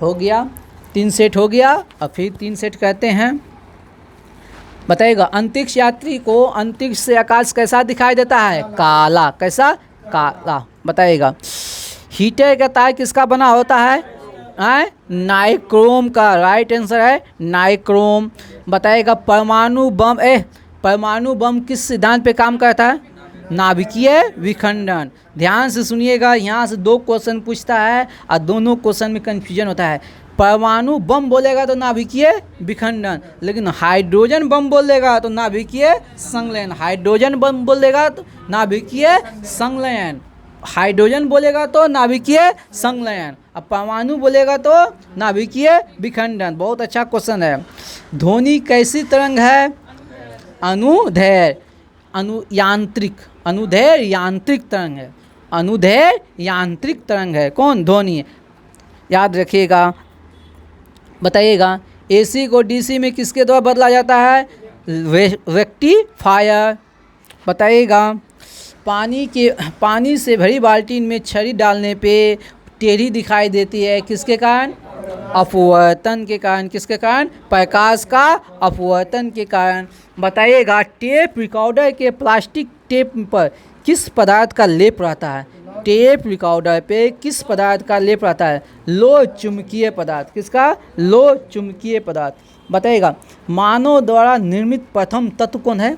A: हो गया, 3 सेट हो गया, अब फिर 3 सेट कहते हैं। बताइएगा, अंतरिक्ष यात्री को अंतरिक्ष से आकाश कैसा दिखाई देता है, काला, कैसा, काला। बताइएगा, हीटर का तार किसका बना होता है, नाइक्रोम का, राइट आंसर है नाइक्रोम। बताइएगा, परमाणु बम किस सिद्धांत पे काम करता है, नाभिकीय विखंडन। ध्यान से सुनिएगा, यहाँ से 2 क्वेश्चन पूछता है और दोनों क्वेश्चन में कन्फ्यूजन होता है। परमाणु बम बोलेगा तो नाभिकीय विखंडन, लेकिन हाइड्रोजन बम बोलेगा तो नाभिकीय संलयन, हाइड्रोजन बम बोलेगा तो नाभिकीय संलयन, हाइड्रोजन बोलेगा तो नाभिकीय संलयन, अब परमाणु बोलेगा तो नाभिकीय विखंडन। बहुत अच्छा क्वेश्चन है। ध्वनि कैसी तरंग है, अनुदैर्घ्य, अनुदैर्घ्य यांत्रिक तरंग है, अनुदैर्घ्य यांत्रिक तरंग है, कौन, ध्वनि, याद रखिएगा। बताइएगा, एसी को डीसी में किसके द्वारा बदला जाता है, रेक्टिफायर। बताइएगा, पानी से भरी बाल्टी में छड़ी डालने पे टेढ़ी दिखाई देती है, किसके कारण, अपवर्तन के कारण, किसके कारण, प्रकाश का अपवर्तन के कारण। बताइएगा, टेप रिकॉर्डर के प्लास्टिक टेप पर किस पदार्थ का लेप रहता है, टेप रिकॉर्डर पे किस पदार्थ का लेप रहता है, लो चुंबकीय पदार्थ, किसका, लो चुंबकीय पदार्थ। बताइएगा, मानव द्वारा निर्मित प्रथम तत्व कौन है,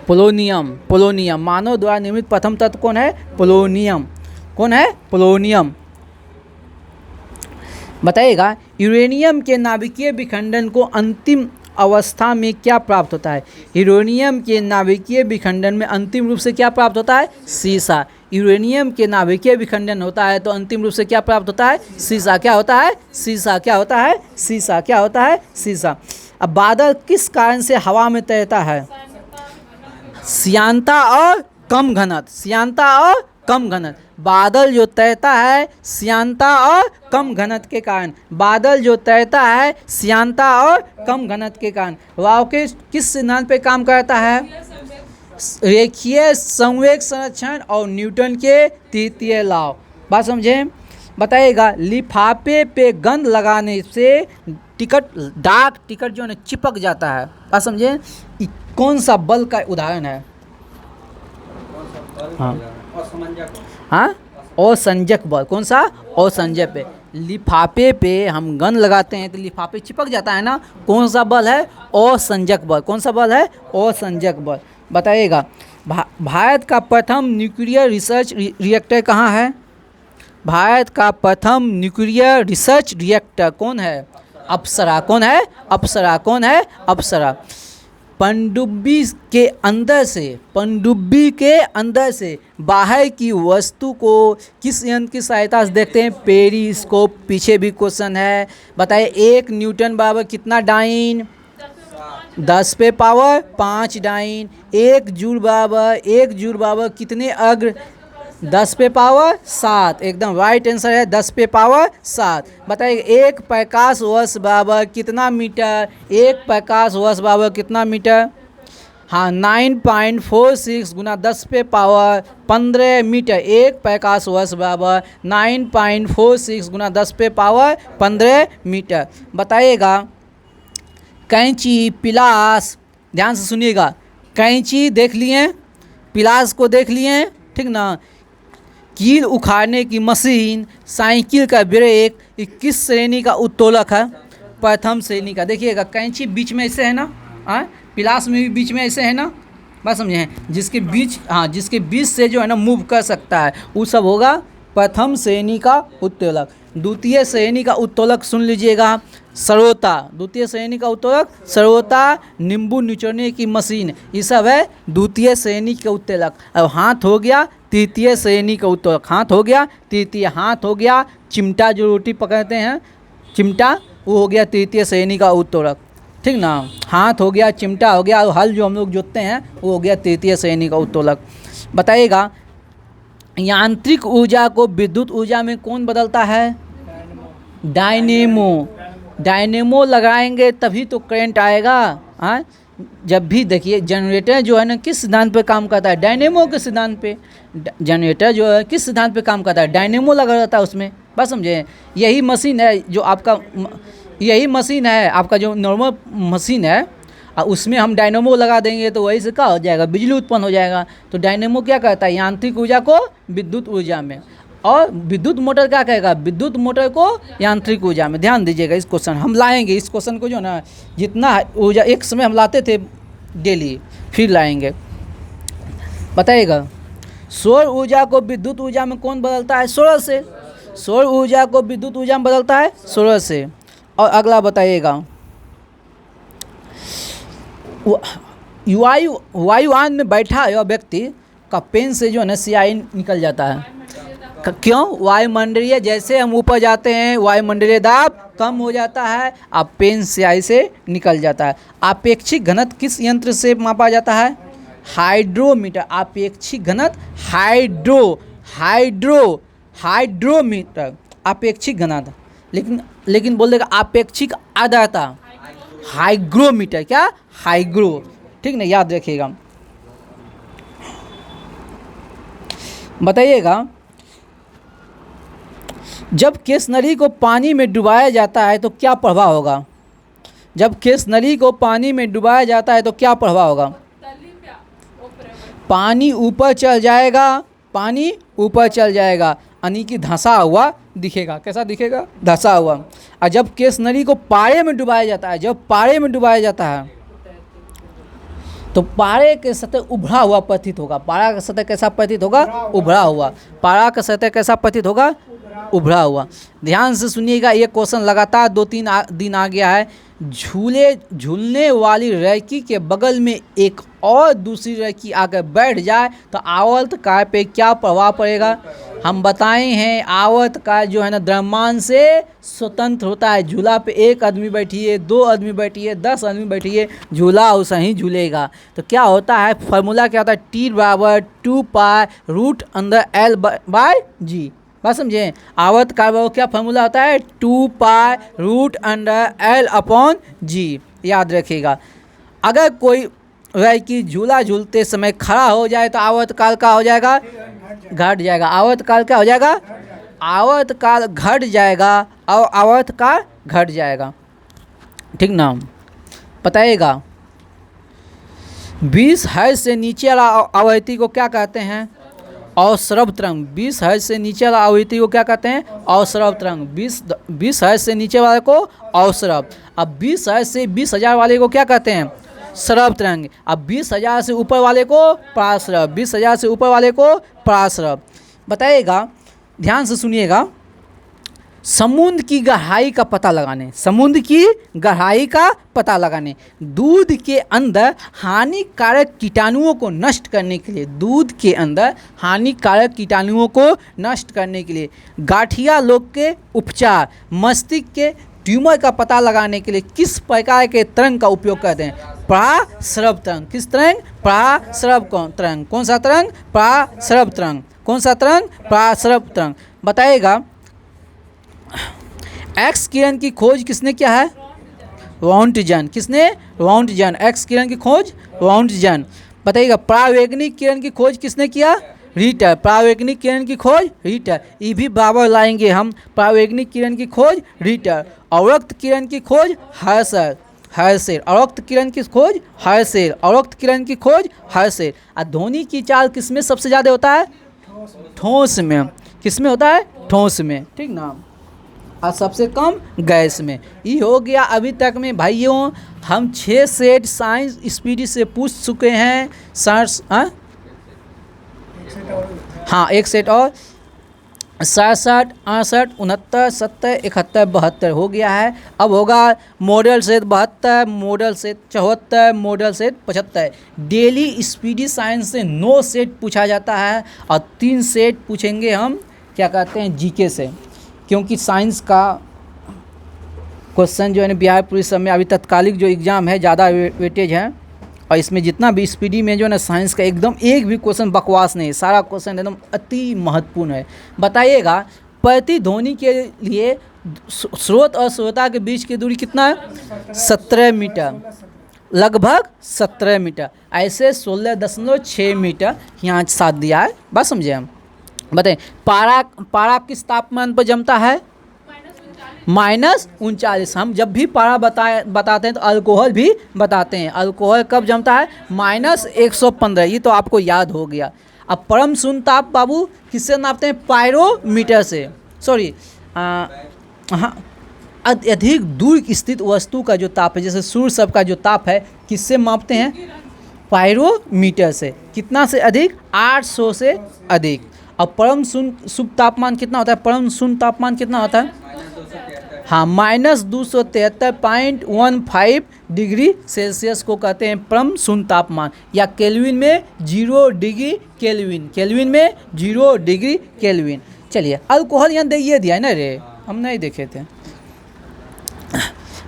A: पोलोनियम, पोलोनियम, मानव द्वारा निर्मित प्रथम तत्व कौन है, पोलोनियम, कौन है, पोलोनियम। बताइएगा, यूरेनियम के नाभिकीय विखंडन को अंतिम अवस्था में क्या प्राप्त होता है, यूरेनियम के नाभिकीय विखंडन में अंतिम रूप से क्या प्राप्त होता है, सीसा। यूरेनियम के नाभिकीय विखंडन होता है तो अंतिम रूप से क्या प्राप्त होता है, सीसा। क्या होता है, सीसा। क्या होता है, सीसा। क्या होता है, सीसा। अब बादल किस कारण से हवा में तैरता है, श्यानता और कम घनत्व, श्यानता और कम घनत्व। बादल जो तैरता है श्यानता और कम घनत्व के कारण, बादल जो तैरता है श्यानता और कम घनत्व के कारण। लॉकेट किस सिद्धांत पे काम करता है, रेखीय संवेग संरक्षण और न्यूटन के तृतीय लाव। बात समझे। बताइएगा, लिफाफे पे गंध लगाने से टिकट, डाक टिकट जो है चिपक जाता है। बात समझे। कौन सा बल का उदाहरण है, हाँ, असंजक बल। कौन सा, असंजक पे, लिफाफे पे हम गन लगाते हैं तो लिफाफे चिपक जाता है ना, कौन सा बल है, असंजक बल। कौन सा बल है, असंजक बल। बताइएगा, भारत का प्रथम न्यूक्लियर रिसर्च रिएक्टर कहाँ है, भारत का प्रथम न्यूक्लियर रिसर्च रिएक्टर कौन है, अप्सरा। कौन है, अप्सरा। कौन है, अप्सरा। पनडुब्बी के अंदर से बाहर की वस्तु को किस यंत्र की सहायता से देखते हैं? पेरिस्कोप। पीछे भी क्वेश्चन है, बताइए 1 न्यूटन बराबर कितना डाइन? 10 पे पावर 5 डाइन। 1 जूल बराबर कितने अग्र? 10 पे पावर 7। एकदम राइट आंसर है 10 पे पावर 7। बताइए 1 प्रकाश वर्ष बराबर कितना मीटर? 1 प्रकाश वर्ष बराबर कितना मीटर? हाँ, 9.46 गुना 10 पे पावर 15 मीटर। 1 प्रकाश वर्ष बराबर 9.46 गुना 10 पे पावर 15 मीटर। बताइएगा कैंची, पिलास, ध्यान से सुनिएगा। कैंची देख लिए, पिलास को देख लिए, ठीक ना। कील उखाड़ने की मशीन, साइकिल का ब्रेक, ये किस श्रेणी का उत्तोलक है? प्रथम श्रेणी का। देखिएगा कैंची बीच में ऐसे है ना, पिलास में भी बीच में ऐसे है ना, बात समझे हैं? जिसके बीच से जो है ना मूव कर सकता है वो सब होगा प्रथम श्रेणी का उत्तोलक। द्वितीय श्रेणी का उत्तोलक सुन लीजिएगा, सरोता। द्वितीय श्रेणी का उत्तोलक सरोता, नींबू निचोड़ने की मशीन, ये सब है द्वितीय श्रेणी के उत्तोलक। अब हाथ हो गया तृतीय श्रेणी का उत्तोलक। हाथ हो गया तृतीय। हाथ हो गया चिमटा, जो रोटी पकड़ते हैं चिमटा, वो हो गया तृतीय श्रेणी का उत्तोलक, ठीक ना। हाथ हो गया, चिमटा हो गया, और हल जो हम लोग जोतते हैं वो हो गया तृतीय श्रेणी का उत्तोलक। बताइएगा यांत्रिक ऊर्जा को विद्युत ऊर्जा में कौन बदलता है? डायनेमो। डायनेमो लगाएंगे तभी तो करंट आएगा। हाँ, जब भी देखिए जनरेटर जो है ना किस सिद्धांत पे काम करता है? डायनेमो के सिद्धांत पे। जनरेटर जो है किस सिद्धांत पे काम करता है? डायनेमो लगा रहता है उसमें, बस समझे। यही मशीन है जो आपका जो नॉर्मल मशीन है, उसमें हम डायनेमो लगा देंगे तो वही से क्या हो जाएगा? बिजली उत्पन्न हो जाएगा। तो डायनेमो क्या करता है? यांत्रिक ऊर्जा को विद्युत ऊर्जा में। और विद्युत मोटर क्या कहेगा? विद्युत मोटर को यांत्रिक ऊर्जा में। ध्यान दीजिएगा, इस क्वेश्चन हम लाएंगे। इस क्वेश्चन को जो ना जितना ऊर्जा एक समय हम लाते थे डेली, फिर लाएंगे। बताइएगा सौर ऊर्जा को विद्युत ऊर्जा में कौन बदलता है? सूरज से। सौर ऊर्जा को विद्युत ऊर्जा में बदलता है सूरज से। और अगला बताइएगा वायुयान में बैठा हुआ व्यक्ति का पेन से जो है ना स्याही निकल जाता है। क्यों? वायुमंडलीय, जैसे हम ऊपर जाते हैं वायुमंडलीय दाब कम हो जाता है, अब पेन स्याही से निकल जाता है। आपेक्षिक घनत्व किस यंत्र से मापा जाता है? हाइड्रोमीटर। आपेक्षिक घनत्व हाइड्रोमीटर। आपेक्षिक घनत्व, लेकिन बोल देगा आपेक्षिक आर्द्रता हाइग्रोमीटर। क्या? हाइग्रो, ठीक ना, याद रखिएगा। बताइएगा जब केसनली को पानी में डुबाया जाता है तो क्या प्रभाव होगा? जब केसनली को पानी में डुबाया जाता है तो क्या प्रभाव होगा? पानी ऊपर चल जाएगा, यानी कि धंसा हुआ दिखेगा। कैसा दिखेगा? धंसा हुआ। और जब केसनली को पारे में डुबाया जाता है तो पारे के सतह उभरा हुआ प्रतीत होगा। पारा का सतह कैसा प्रतीत होगा? उभरा हुआ। पारा का सतह कैसा प्रतीत होगा? उभरा हुआ। ध्यान से सुनिएगा, ये क्वेश्चन लगातार 2-3 दिन आ गया है। झूलने वाली रैकी के बगल में एक और दूसरी रैकी आकर बैठ जाए तो आवर्तकार पे क्या प्रभाव पड़ेगा? हम बताए हैं आवर्तकार जो है ना द्रव्यमान से स्वतंत्र होता है। झूला पे 1 आदमी बैठिए, 2 आदमी बैठिए, 10 आदमी बैठिए, झूला उसे ही झूलेगा। तो क्या होता है? फार्मूला क्या होता है? T बराबर 2π√L/g। बात समझे? आवर्तकार का क्या फार्मूला होता है? 2π√L/g। याद रखिएगा। अगर कोई रैकी झूला झूलते समय खड़ा हो जाए तो आवर्तकाल का हो जाएगा? घट जाएगा। आवर्तकाल क्या हो जाएगा? आवर्तकाल घट जाएगा और आवर्तकाल घट जाएगा, ठीक ना। बताइएगा 20 हर्ट्ज से नीचे वाला आवृत्ति को क्या कहते हैं? अवसरव तरंग। 20 हर्ट्ज से नीचे वाला आवृत्ति को क्या कहते हैं? अवसरव तरंग। 20 हर्ट्ज से नीचे वाले को अवसरव। अब 20 हर्ट्ज से 20,000 वाले को क्या कहते हैं? सरव तरंग। अब 20,000 से ऊपर वाले को पराश्रव। 20,000 से ऊपर वाले को पराश्रव। बताइएगा, ध्यान से सुनिएगा, समुद्र की गहराई का पता लगाने, समुद्र की गहराई का पता लगाने, दूध के अंदर हानिकारक कीटाणुओं को नष्ट करने के लिए, दूध के अंदर हानिकारक कीटाणुओं को नष्ट करने के लिए, गाठिया रोग के उपचार, मस्तिष्क के ट्यूमर का पता लगाने के लिए किस प्रकार के तरंग का उपयोग करते हैं? पराश्रव तरंग। किस तरंग? पराश्रव तरंग। कौन सा तरंग? पराश्रव तरंग। कौन सा तरंग? पराश्रव तरंग। बताइएगा, एक्स किरण की खोज किसने किया है? रोंटगन। किसने? रोंटगन। एक्स किरण की खोज रोंटगन। बताइएगा, परावैंगनिक किरण की खोज किसने किया? रीटर। परावैंगनिक किरण की खोज रीटर। ये भी बराबर लाएंगे हम। परावैंगनिक किरण की खोज रीटर। अवरक्त किरण की खोज हर्शल। हर्शल। अवरक्त किरण की खोज हर्शल। अवरक्त किरण की खोज हर्शल। और ध्वनि की चाल किसमें सबसे ज़्यादा होता है? ठोस में। किसमें होता है? ठोस में। ठीक ना। और सबसे कम गैस में। ये हो गया अभी तक में भाइयों। हम 6 सेट साइंस स्पीड से पूछ चुके हैं। सर्स हाँ, एक सेट और 67, 68, 69, 70, 71, 72 हो गया है। अब होगा model set 72, model set 74, model set 75। Daily speedy science से 9 सेट पूछा जाता है और 3 सेट पूछेंगे हम क्या कहते हैं जीके से, क्योंकि साइंस का क्वेश्चन जो है ना बिहार पुलिस सब में अभी तत्कालिक जो एग्ज़ाम है ज़्यादा वेटेज है, और इसमें जितना भी स्पीडी में जो है ना साइंस का एकदम एक भी क्वेश्चन बकवास नहीं है, सारा क्वेश्चन एकदम अति महत्वपूर्ण है। बताइएगा, प्रतिध्वनि के लिए स्रोत और श्रोता के बीच की दूरी कितना है? 17 मीटर, लगभग 17 मीटर। ऐसे 16.6 मीटर यहाँ साथ दिया है। बात समझे हम? बताएं, पारा किस तापमान पर जमता है? -39। हम जब भी पारा बताते हैं तो अल्कोहल भी बताते हैं। अल्कोहल कब जमता है? -115। ये तो आपको याद हो गया। अब परम शून्य ताप बाबू किससे नापते हैं? पायरोमीटर से। सॉरी, हाँ, अधिक दूर स्थित वस्तु का जो ताप है, जैसे सूर्य सब का जो ताप है, किससे मापते हैं? पायरोमीटर से। कितना से अधिक? 800 से अधिक। अब परम शून्य शुभ तापमान कितना होता है? परम शून्य तापमान कितना होता है? हाँ, -273.15 डिग्री सेल्सियस को कहते हैं परम शून्य तापमान, या केल्विन में 0 डिग्री केल्विन। केल्विन में 0 डिग्री केल्विन। चलिए, अल्कोहल यहाँ दे दिया है ना रे, हम नहीं देखे थे।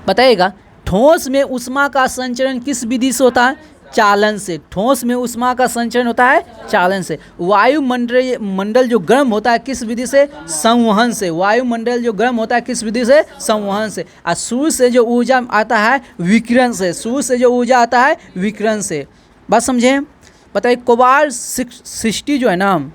A: बताइएगा, ठोस में ऊष्मा का संचरण किस विधि से होता है? चालन से। ठोस में ऊष्मा का संचरण होता है चालन से। वायुमंडल जो गर्म होता है किस विधि से? संवहन से। वायुमंडल जो गर्म होता है किस विधि से? संवहन से। और सूर्य से जो ऊर्जा आता है विकिरण से। सूर्य से जो ऊर्जा आता है विकिरण से। बात समझे? बताइए, कोबार सृष्टि जो है ना,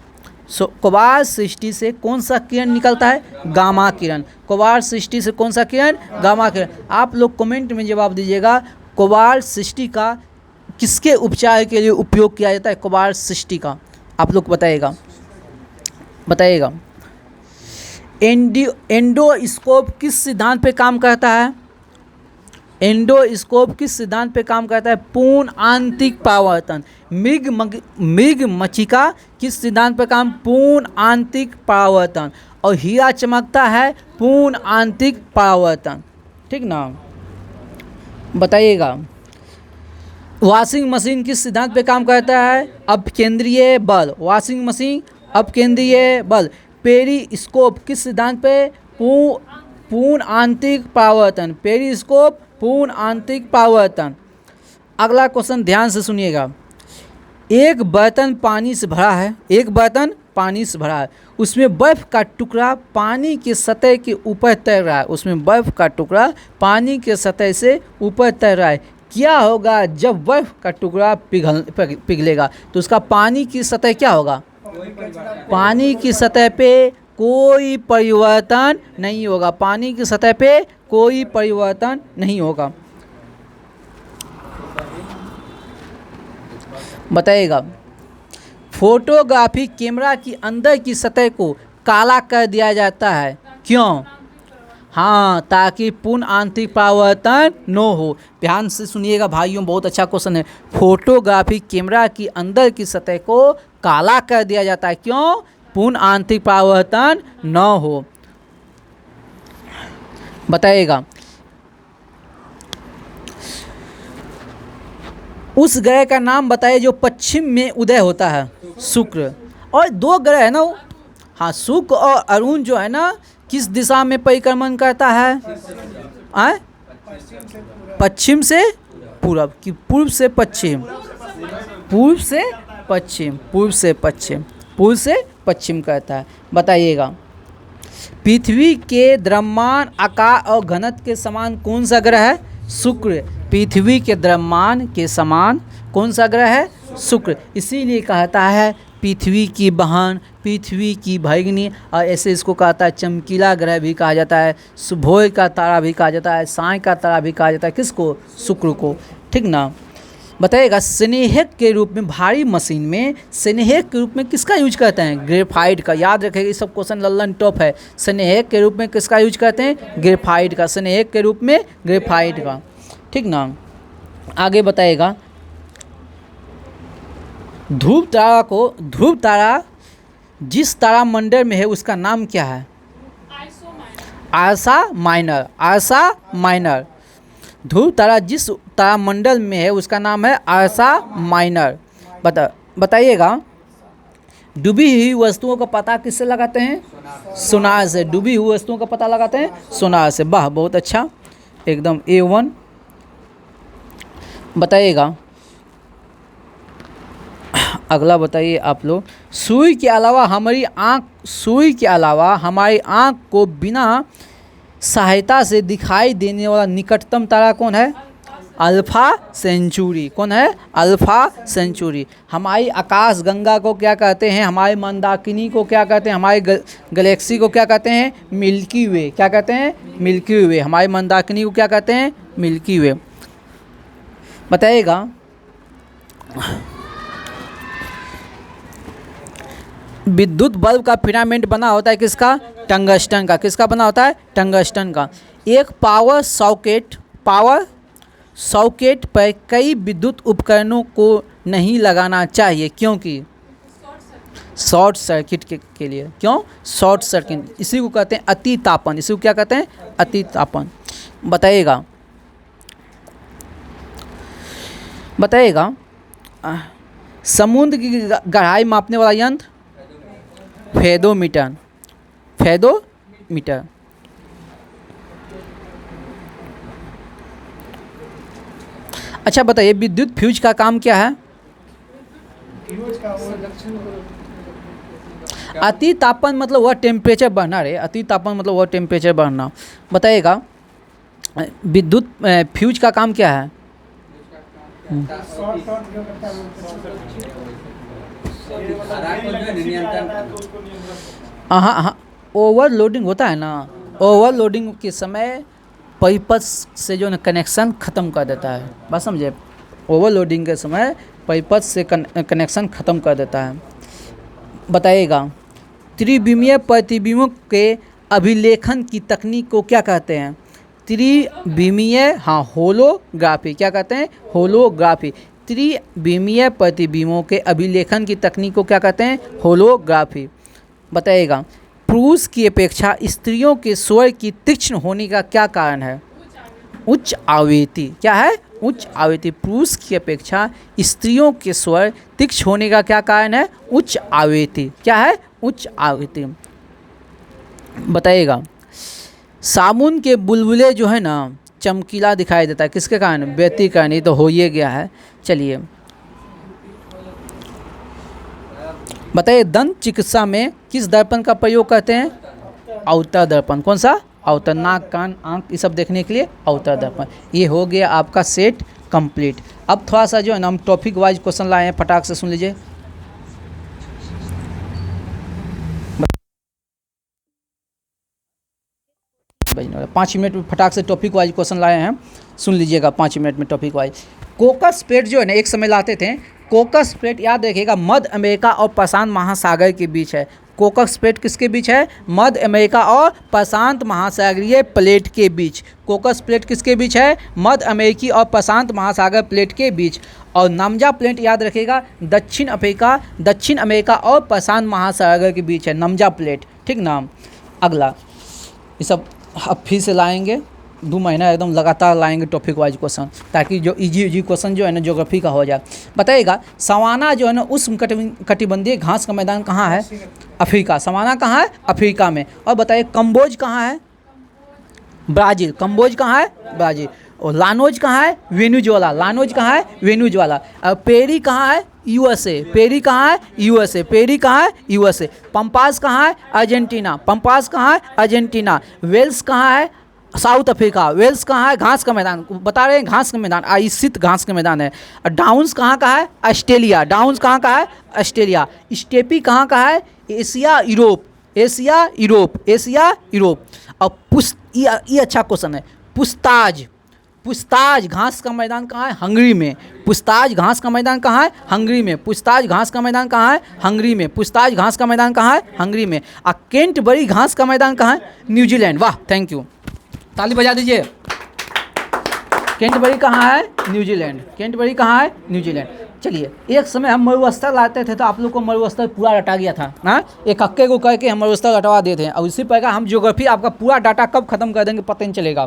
A: कोबार सृष्टि से कौन सा किरण निकलता है? गामा किरण। कोबार सृष्टि से कौन सा किरण? गामा किरण। आप लोग कमेंट में जवाब दीजिएगा, कोबार सृष्टि का किसके उपचार के लिए उपयोग किया जाता है? कोबार सृष्टि का आप लोग बताइएगा। एंडोस्कोप किस सिद्धांत पे काम करता है? एंडोस्कोप किस सिद्धांत पे काम करता है? पूर्ण आंतरिक परावर्तन। मृग मक्षिका किस सिद्धांत पे काम? पूर्ण आंतरिक परावर्तन। और हीरा चमकता है पूर्ण आंतरिक परावर्तन। ठीक ना। बताइएगा, वॉशिंग मशीन किस सिद्धांत पे काम करता है? अपकेंद्रीय बल। वॉशिंग मशीन अपकेंद्रीय बल। पेरिस्कोप किस सिद्धांत पे? पूर्ण आंतरिक परावर्तन। पेरिस्कोप पूर्ण आंतरिक परावर्तन। अगला क्वेश्चन ध्यान से सुनिएगा। एक बर्तन पानी से भरा है। एक बर्तन पानी से भरा है, उसमें बर्फ़ का टुकड़ा पानी की सतह के ऊपर तैर रहा है। उसमें बर्फ़ का टुकड़ा पानी के सतह से ऊपर तैर रहा है। क्या होगा जब बर्फ़ का टुकड़ा पिघलेगा? तो उसका पानी की सतह क्या होगा? पानी की सतह पे कोई परिवर्तन नहीं होगा। पानी की सतह पे कोई परिवर्तन नहीं होगा। बताइएगा, फोटोग्राफी कैमरा की अंदर की सतह को काला कर दिया जाता है, क्यों? हाँ, ताकि पूर्ण आंतरिक परावर्तन न हो। ध्यान से सुनिएगा भाइयों, बहुत अच्छा क्वेश्चन है। फोटोग्राफी कैमरा की अंदर की सतह को काला कर दिया जाता है, क्यों? पूर्ण आंतरिक परावर्तन न हो। बताइएगा। उस ग्रह का नाम बताइए जो पश्चिम में उदय होता है। शुक्र। और दो ग्रह है ना हाँ, शुक्र और अरुण जो है ना किस दिशा में परिक्रमण करता है? आए? पश्चिम से पूरब कि पूर्व से पश्चिम? पूर्व से पश्चिम, पूर्व से पश्चिम, पूर्व से पश्चिम करता है। बताइएगा। पृथ्वी के द्रव्यमान, आकार और घनत्व के समान कौन सा ग्रह है? शुक्र। पृथ्वी के द्रव्यमान के समान कौन सा ग्रह है? शुक्र। इसीलिए कहता है पृथ्वी की बहन, पृथ्वी की भगिनी, और ऐसे इसको कहता है चमकीला ग्रह भी कहा जाता है, सुबह का तारा भी कहा जाता है, साय का तारा भी कहा जाता है। किसको? शुक्र को। ठीक ना। बताइएगा। स्नेहक के रूप में, भारी मशीन में स्नेहक के रूप में किसका यूज करते हैं? ग्रेफाइट का। याद रखेगा, ये सब क्वेश्चन लल्लन टॉप है। स्नेहक के रूप में किसका यूज करते हैं? ग्रेफाइट का। स्नेहक के रूप में ग्रेफाइट का। ठीक ना। आगे बताइएगा। ध्रुव तारा जिस तारा मंडल में है उसका नाम क्या है? आर्सा माइनर। आर्सा माइनर। ध्रुव तारा जिस तारा मंडल में है उसका नाम है आर्सा माइनर। बताइएगा। डूबी हुई वस्तुओं का पता किससे लगाते हैं? सोनार से। डूबी हुई वस्तुओं का पता लगाते हैं सोनार से। वाह, बहुत अच्छा, एकदम A1। बताइएगा। अगला बताइए आप लोग। सूर्य के अलावा हमारी आँख को बिना सहायता से दिखाई देने वाला निकटतम तारा कौन है? Alpha Centauri. कौन है? Alpha Centauri. हमारी आकाश गंगा को क्या कहते हैं? हमारे मंदाकिनी को क्या कहते हैं? हमारे गैलेक्सी को क्या कहते हैं? मिल्की वे। क्या कहते हैं? मिल्की वे। हमारे मंदाकिनी को क्या कहते हैं? मिल्की वे। बताइएगा। विद्युत बल्ब का फिलामेंट बना होता है किसका? टंगस्टन का। किसका बना होता है? टंगस्टन का। एक पावर सॉकेट पर कई विद्युत उपकरणों को नहीं लगाना चाहिए क्योंकि शॉर्ट सर्किट के लिए। क्यों? Short circuit. इसी को कहते हैं अति तापन। इसी को क्या कहते हैं? अति तापन। बताइएगा। समुद्र की गहराई मापने वाला यंत्र? फेदोमीटर। अच्छा बताइए, विद्युत फ्यूज का काम क्या है? अति तापन मतलब वह टेम्परेचर बढ़ना रे। अति तापन मतलब वह टेम्परेचर बढ़ना। बताइएगा। विद्युत फ्यूज का काम क्या है? हाँ, ओवरलोडिंग होता है ना, ओवरलोडिंग के समय परिपथ से जो कनेक्शन ख़त्म कर देता है। बात समझे? ओवरलोडिंग के समय परिपथ से कनेक्शन ख़त्म कर देता है। बताइएगा। त्रिविमीय प्रतिबिंबों के अभिलेखन की तकनीक को क्या कहते हैं? त्रिविमीय, हाँ, होलोग्राफी। क्या कहते हैं? होलोग्राफी। त्रिविमीय प्रतिबिंबों के अभिलेखन की तकनीक को क्या कहते हैं? होलोग्राफी। बताइएगा। पुरुष की अपेक्षा स्त्रियों के स्वर की तीक्ष्ण होने का क्या कारण है? उच्च आवृत्ति। क्या है? उच्च आवृत्ति। पुरुष की अपेक्षा स्त्रियों के स्वर तीक्ष्ण होने का क्या कारण है? उच्च आवृत्ति। क्या है? उच्च आवृत्ति। बताइएगा। साबुन के बुलबुले जो है ना चमकीला दिखाई देता है, किसके कारण? व्यतिकरण। ये तो हो ही गया है। चलिए बताइए। दंत चिकित्सा में किस दर्पण का प्रयोग करते हैं? अवतल दर्पण। कौन सा? अवतल। नाक, कान, आँख ये सब देखने के लिए अवतल दर्पण। ये हो गया आपका सेट कंप्लीट। अब थोड़ा सा जो है ना हम टॉपिक वाइज क्वेश्चन लाए हैं, फटाक से सुन लीजिए। 5 मिनट में फटाक से टॉपिक वाइज क्वेश्चन लाए हैं, सुन लीजिएगा 5 मिनट में टॉपिक वाइज। कोकस प्लेट जो है ना एक समय लाते थे। कोकस प्लेट याद रखिएगा मध्य अमेरिका और प्रशांत महासागर के बीच है। कोकस प्लेट किसके बीच है? मध्य अमेरिका और प्रशांत महासागरीय प्लेट के बीच। कोकस प्लेट किसके बीच है? मध्य अमेरिकी और प्रशांत महासागर प्लेट के बीच। और नमजा प्लेट याद रखिएगा दक्षिण अमेरिका और प्रशांत महासागर के बीच है नमजा प्लेट। ठीक ना। अगला ये सब अब फिर से लाएंगे 2 महीना एकदम लगातार लाएंगे टॉपिक वाइज क्वेश्चन, ताकि जो इजी क्वेश्चन जो है ना ज्योग्राफी का हो जाए। बताइएगा सवाना जो है ना उष्ण कटिबंधीय घास का मैदान कहाँ है? अफ्रीका। सवाना कहाँ है? अफ्रीका में। और बताइए कंबोज कहाँ है? ब्राज़ील। कंबोज कहाँ है? ब्राज़ील। और लानोज कहाँ है? वेनेजुएला। लानोज कहाँ है? वेनेजुएला। पेरी कहाँ है? यूएसए। पेरी कहाँ है? यूएसए। पेरी कहाँ है? यूएसए। पंपास कहाँ है? अर्जेंटीना। पंपास कहाँ है? अर्जेंटीना। वेल्स कहाँ है? South Africa. वेल्स कहाँ है? घास का मैदान बता रहे हैं, घास का मैदान, आइसित घास का मैदान है। और डाउन्स कहाँ का है? ऑस्ट्रेलिया। डाउन्स कहाँ का है? ऑस्ट्रेलिया। स्टेपी कहाँ का है? Asia Europe. Asia Europe. Asia Europe. और ये अच्छा क्वेश्चन है, पुस्ताज। पुस्ताज घास का मैदान कहाँ है? हंगरी में। पुस्ताज घास का मैदान कहाँ है? हंगरी में। पुस्ताज घास का मैदान कहाँ है? हंगरी में। पुस्ताज घास का मैदान कहाँ है? हंगरी में। और केंटबरी घास का मैदान कहाँ है? न्यूजीलैंड। वाह, थैंक यू, ताली बजा दीजिए। केंटबरी कहाँ है? न्यूजीलैंड। केंटबरी कहाँ है? न्यूजीलैंड। चलिए, एक समय हम मरुस्थल लाते थे तो आप लोग को मरुस्थल पूरा रटा गया था ना, एक हक्के को कह के हम मरुस्थल रटवा देते हैं। और इसी प्रकार हम ज्योग्राफी आपका पूरा डाटा कब खत्म कर देंगे पता नहीं चलेगा।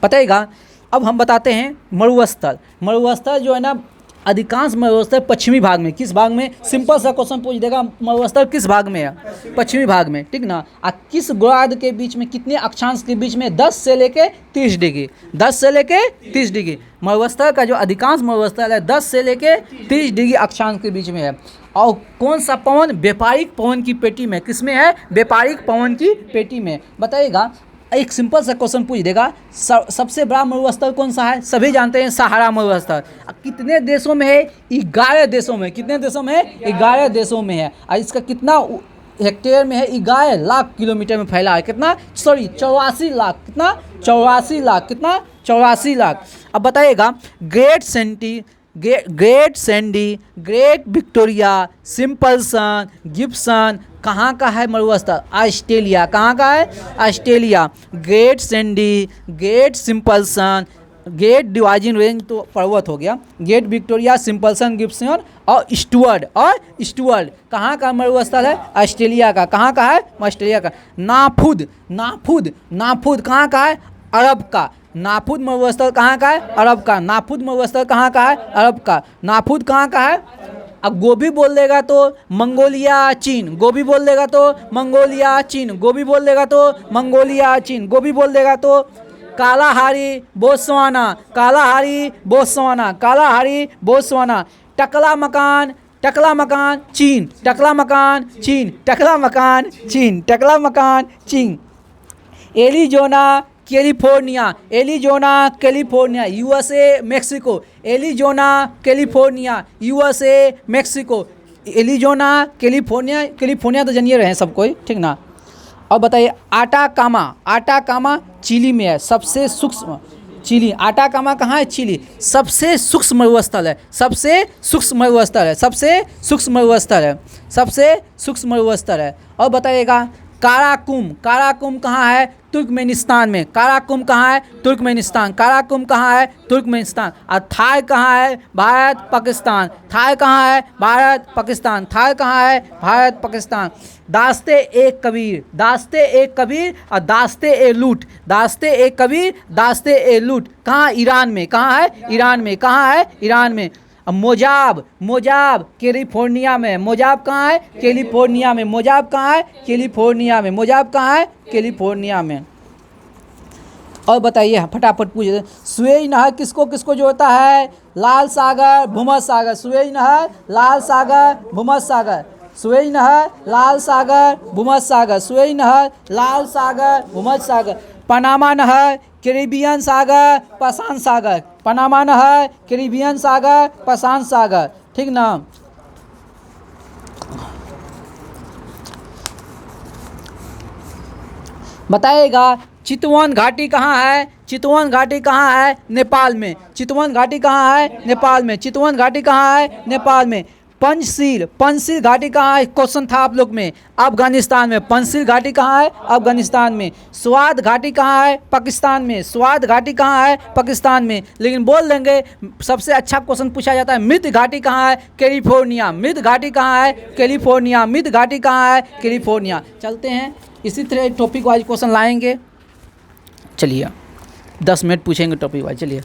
A: बताइएगा अब हम बताते हैं मरुस्थल। मरुस्थल जो है ना, अधिकांश मरुस्थल पश्चिमी भाग में। किस भाग में? सिंपल सा क्वेश्चन पूछ देगा, मरुस्थल किस भाग में है? पश्चिमी भाग में, ठीक ना। और किस गोलार्ध के बीच में, कितने अक्षांश के बीच में? 10 से लेके 30 डिग्री। 10 से लेके 30 डिग्री। मरुस्थल का जो अधिकांश मरुस्थल है 10 से लेके 30 डिग्री अक्षांश के बीच में है। और कौन सा पवन? व्यापारिक पवन की पेटी में। किस में है? व्यापारिक पवन की पेटी में। बताइएगा, एक सिंपल सा क्वेश्चन पूछ देगा, सबसे बड़ा मरुस्थल कौन सा है? सभी जानते हैं, सहारा मरुस्थल। कितने देशों में है? 11 देशों में। कितने देशों में है? 11 देशों में है। और इसका कितना हेक्टेयर में है? 11 लाख किलोमीटर में फैला है। कितना? 84 लाख। कितना? 84 लाख। कितना? 84 लाख। अब बताइएगा, Great Sandy, Great Victoria, Simpson, Gibson कहाँ का है मरुस्थल? ऑस्ट्रेलिया। कहाँ का है? Australia. Great Sandy, Great Simpson, Great Dividing Range तो पर्वत हो गया, ग्रेट विक्टोरिया, सिंपलसन, गिब्सन और स्टुअर्ट कहाँ का मरुस्थल है? ऑस्ट्रेलिया का। कहाँ का है? ऑस्ट्रेलिया का। नाफुद कहाँ का है? अरब का। नाफुद मरुस्थल कहाँ का है? अरब का। नाफुद मरुस्थल कहाँ का है? अरब का। नाफुद कहाँ का है? अब गोभी बोल देगा तो मंगोलिया, चीन। गोभी बोल देगा तो मंगोलिया, चीन। गोभी बोल देगा तो मंगोलिया, चीन। गोभी बोल देगा तो Kalahari, Botswana. Kalahari, Botswana. Kalahari, Botswana. टकला मकान, चीन। टकला मकान, चीन। टकला मकान, चीन। टकला मकान, चीन। Arizona, California, USA, Mexico. Arizona, California, USA, Mexico. Arizona, California तो जानिए रहे हैं सब कोई, ठीक ना। और बताइए, आटाकामा चिली में है, सबसे सूक्ष्म। चिली, आटाकामा कहाँ है? चिली। सबसे सूक्ष्म मरुस्थल है। सबसे सूक्ष्म मरुस्थल है। और बताइएगा, काराकुम कहाँ है? तुर्कमेनिस्तान में। काराकुम कहाँ है? तुर्कमेनिस्तान। काराकुम कहाँ है? तुर्कमेनिस्तान। और थाई कहाँ है? भारत, पाकिस्तान। थाई कहाँ है? भारत, पाकिस्तान। थाई कहाँ है? भारत, पाकिस्तान। दास्ते एक कबीर और दास्ते ए लूट कहाँ? ईरान में। कहाँ है? ईरान में। अब मोजाब कैलिफोर्निया में। मोजाब कहाँ है? कैलिफोर्निया में। मोजाब कहाँ है? कैलिफोर्निया में। और बताइए, फटाफट पूछिए, सुएज नहर किसको जोड़ता है? लाल सागर, भूमध्य सागर। सुएज नहर, लाल सागर, भूमध्य सागर। सुएज नहर, लाल सागर, भूमध्य सागर। सुएज नहर, लाल सागर, भूमध्य सागर। पनामा नहर, कैरिबियन सागर, प्रशांत सागर। पनामा नहर, कैरिबियन सागर, प्रशांत सागर, ठीक ना। बताइएगा, चितवन घाटी कहाँ है? नेपाल में। चितवन घाटी कहाँ है? नेपाल में। पंचशील घाटी कहाँ है? क्वेश्चन था आप लोग में। अफगानिस्तान में। पंचशील घाटी कहाँ है? अफगानिस्तान में। स्वाद घाटी कहाँ है? पाकिस्तान में। लेकिन बोल देंगे, सबसे अच्छा क्वेश्चन पूछा जाता है, मृत घाटी कहाँ है? कैलिफोर्निया। मृत घाटी कहाँ है? कैलिफोर्निया। चलते हैं, इसी तरह टॉपिक वाइज क्वेश्चन लाएंगे। चलिए 10 मिनट पूछेंगे टॉपिक वाइज। चलिए